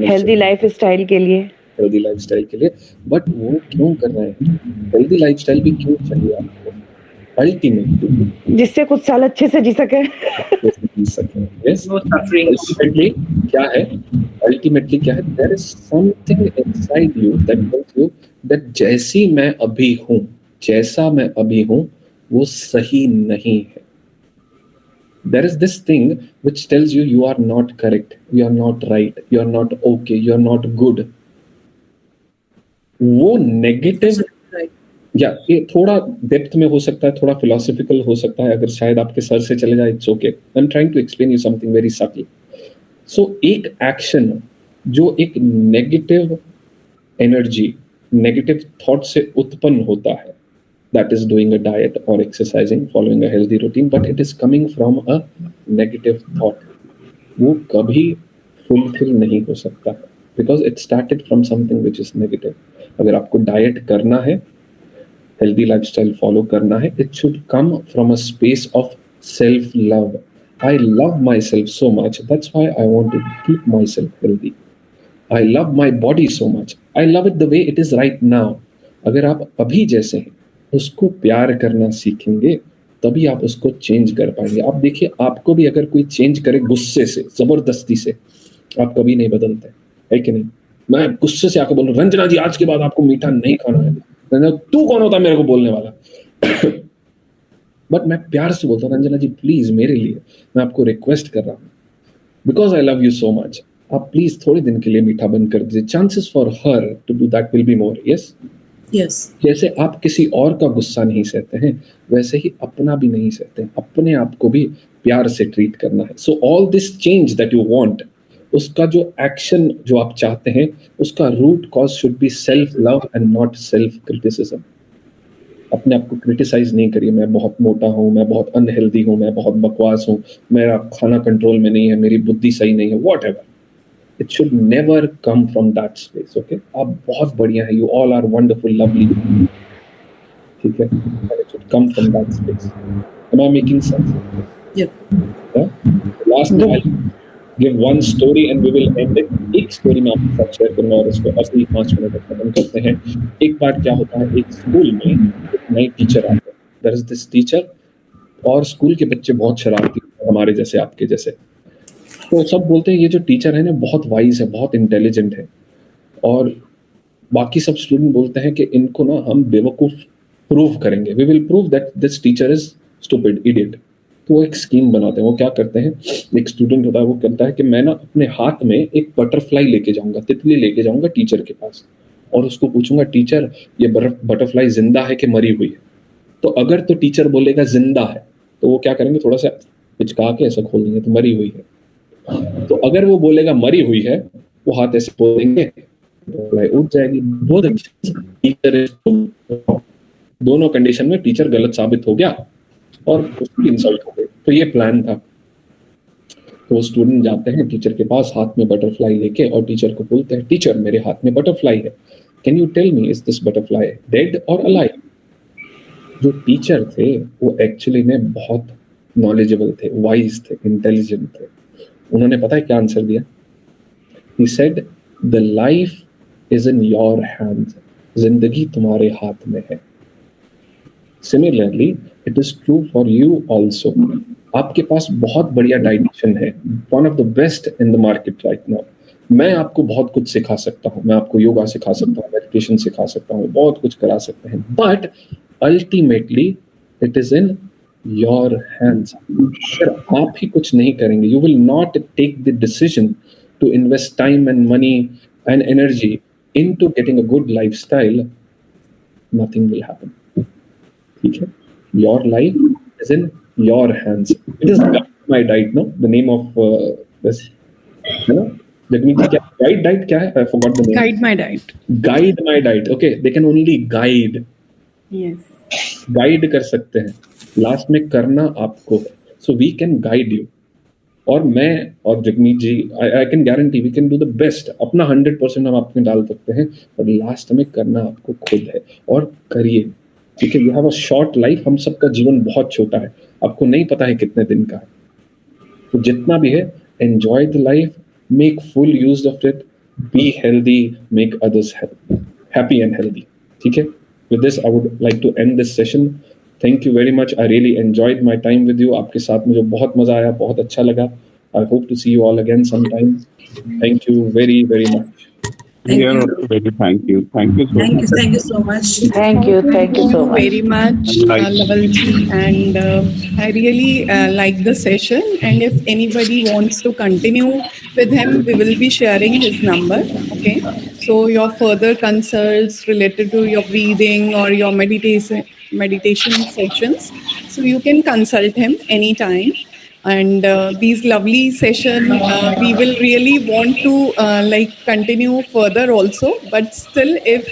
healthy lifestyle के लिए. हेल्दी लाइफस्टाइल के लिए, बट वो क्यों कर रहे हैं? Healthy lifestyle भी क्यों चाहिए आपको? अल्टीमेटली जिससे कुछ साल अच्छे से जी सके. Yes. Ultimately क्या है? Ultimately क्या है? There is something inside you that tells you that जैसा मैं अभी हूँ, वो सही नहीं है. There is this thing which tells you you are not correct, you are not right, you are not okay, you are not good. वो negative या ये थोड़ा डेप्थ में हो सकता है, थोड़ा फिलोसॉफिकल हो सकता है, अगर शायद आपके सर से चले जाए, it's okay. I am trying to explain you something very subtle. So एक एक्शन जो एक नेगेटिव एनर्जी, नेगेटिव थॉट से उत्पन्न होता है, that is doing a diet और exercising, following a healthy routine, but it is coming from a negative thought. वो कभी फुलफिल नहीं हो सकता है, because it started from something which is negative. अगर आपको डाइट करना है, हेल्दी लाइफस्टाइल फॉलो करना है, it should come from a space of self love. I love myself so much, that's why I want to keep myself healthy. I love my body so much, I love it the way it is right now. अगर आप अभी जैसे हैं उसको प्यार करना सीखेंगे, तभी आप उसको चेंज कर पाएंगे. आप देखिए, आपको भी अगर कोई चेंज करे गुस्से से, जबरदस्ती से, आप कभी नहीं बदलते, है कि नहीं? मैं गुस्से से आकर बोल रहा हूँ, रंजना जी आज के बाद आपको मीठा नहीं खाना है. रंजना, तू कौन होता है मेरे को बोलने वाला? बट मैं प्यार से बोलता हूँ, रंजना जी प्लीज मेरे लिए मैं आपको रिक्वेस्ट कर रहा हूँ, because I love you so much, आप प्लीज थोड़े दिन के लिए मीठा बंद कर दीजिए. Chances for her to do that will be more. Yes yes. जैसे आप किसी और का गुस्सा नहीं सहते हैं, वैसे ही अपना भी नहीं सहते हैं. अपने आप को भी प्यार से ट्रीट करना है. So all this change that you want, उसका जो एक्शन जो आप चाहते हैं, उसका root cause should be self love and not self criticism. अपने आप को क्रिटिसाइज नहीं करिए, मैं बहुत मोटा हूँ, मैं बहुत अनहेल्दी हूँ, मैं बहुत बकवास हूँ, मेरा खाना कंट्रोल में नहीं है, मेरी बुद्धि सही नहीं है, whatever. It should never come from that space. Okay, आप बहुत बढ़िया है, you all are wonderful, lovely. ठीक है, it should come from that space. Am I making sense? Yeah. Last give one story and we will end it. एक story मैं आपके साथ शेयर करूंगा और इसको असली 5 मिनट तक खत्म करते हैं। एक बार क्या होता है, एक स्कूल में एक नई टीचर आते हैं। देयर इज दिस टीचर, और स्कूल के बच्चे बहुत शरारती हमारे जैसे, आपके जैसे। तो सब बोलते हैं ये जो टीचर है ना बहुत वाइज है, बहुत इंटेलिजेंट है, और बाकी सब स्टूडेंट बोलते हैं कि इनको ना हम बेवकूफ प्रूव करेंगे, we will prove that this teacher is stupid, idiot. तो वो एक स्कीम बनाते हैं। वो क्या करते हैं, एक स्टूडेंट होता है, वो कहता है कि मैं ना अपने हाथ में एक बटरफ्लाई लेके जाऊंगा, तितली लेके जाऊंगा टीचर के पास, और उसको पूछूंगा टीचर ये बटरफ्लाई जिंदा है कि मरी हुई है। तो अगर तो टीचर बोलेगा जिंदा है तो वो क्या करेंगे, थोड़ा सा पिचका के ऐसा खोल देंगे तो मरी हुई है। तो अगर वो बोलेगा मरी हुई है, वो हाथ ऐसे खोल देंगे, उठ जाएगी। बहुत अच्छी टीचर, दोनों कंडीशन में टीचर गलत साबित हो गया और उसकी इंसल्ट हो गई। तो ये प्लान था। तो स्टूडेंट जाते हैं टीचर के पास हाथ में बटरफ्लाई लेके, और टीचर को बोलते हैं टीचर मेरे हाथ में बटरफ्लाई है, can you tell me is this butterfly dead और अलाइव। जो टीचर थे वो एक्चुअली में बहुत नॉलेजेबल थे, वाइज थे, इंटेलिजेंट थे। उन्होंने पता है क्या आंसर दिया, he said the life is in your hands, जिंदगी तुम्हारे हाथ में है। Similarly it is true for you also. आपके पास बहुत बढ़िया डाइटिशियन है, one of the best in the market right now. मैं आपको बहुत कुछ सिखा सकता हूँ, मैं आपको योगा सिखा सकता हूँ, मेडिटेशन सिखा सकता हूँ, बहुत कुछ करा सकते हैं, but ultimately it is in your hands. अगर आप ही कुछ नहीं करेंगे, you will not take the decision to invest time and money and energy into getting a good lifestyle, nothing will happen. ठीक है, your life is in your hands. It is my diet, know the name of this, है ना जगमीत जी? क्या guide diet क्या है? I forgot the name. Guide my diet. Guide my diet. Okay, they can only guide, Yes. Guide कर सकते हैं, last में करना आपको। So we can guide you, और मैं और Jagmeet ji I can guarantee we can do the best. अपना 100% हम आपके डाल सकते हैं, और लास्ट में करना आपको खुद है, और करिए। ठीक है, you have a short life, हम सबका जीवन बहुत छोटा है, आपको नहीं पता है कितने दिन का है। तो जितना भी है, enjoy the life, make full use of it, be healthy, make others happy and healthy. ठीक है, with this I would like to end this session. Thank you very much. I really enjoyed my time with you. आपके साथ मुझे बहुत मजा आया, बहुत अच्छा लगा. I hope to see you all again sometime. Thank you very, very much. Thank you so much. Thank you so much. Thank you so much. Very much, Lavalji, and I really like the session. And if anybody wants to continue with him, we will be sharing his number. Okay, so your further consults related to your breathing or your meditation sessions, so you can consult him anytime. And these lovely session, we will really want to like continue further also, but still if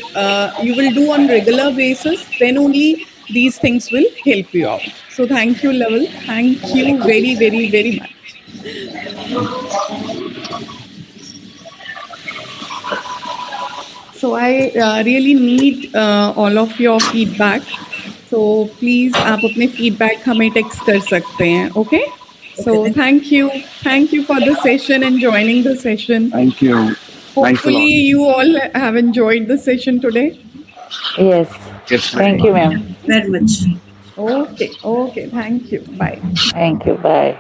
you will do on regular basis, then only these things will help you out. So thank you, Laval, thank you very, very, very much. So I really need all of your feedback, so please आप अपने feedback हमें text कर सकते हैं. Okay, so thank you for the session and joining the session. Thank you. Thanks a lot. Hopefully you all have enjoyed the session today. Yes. Yes, Thank you, ma'am. Very much. Okay, thank you, bye. Thank you. Bye.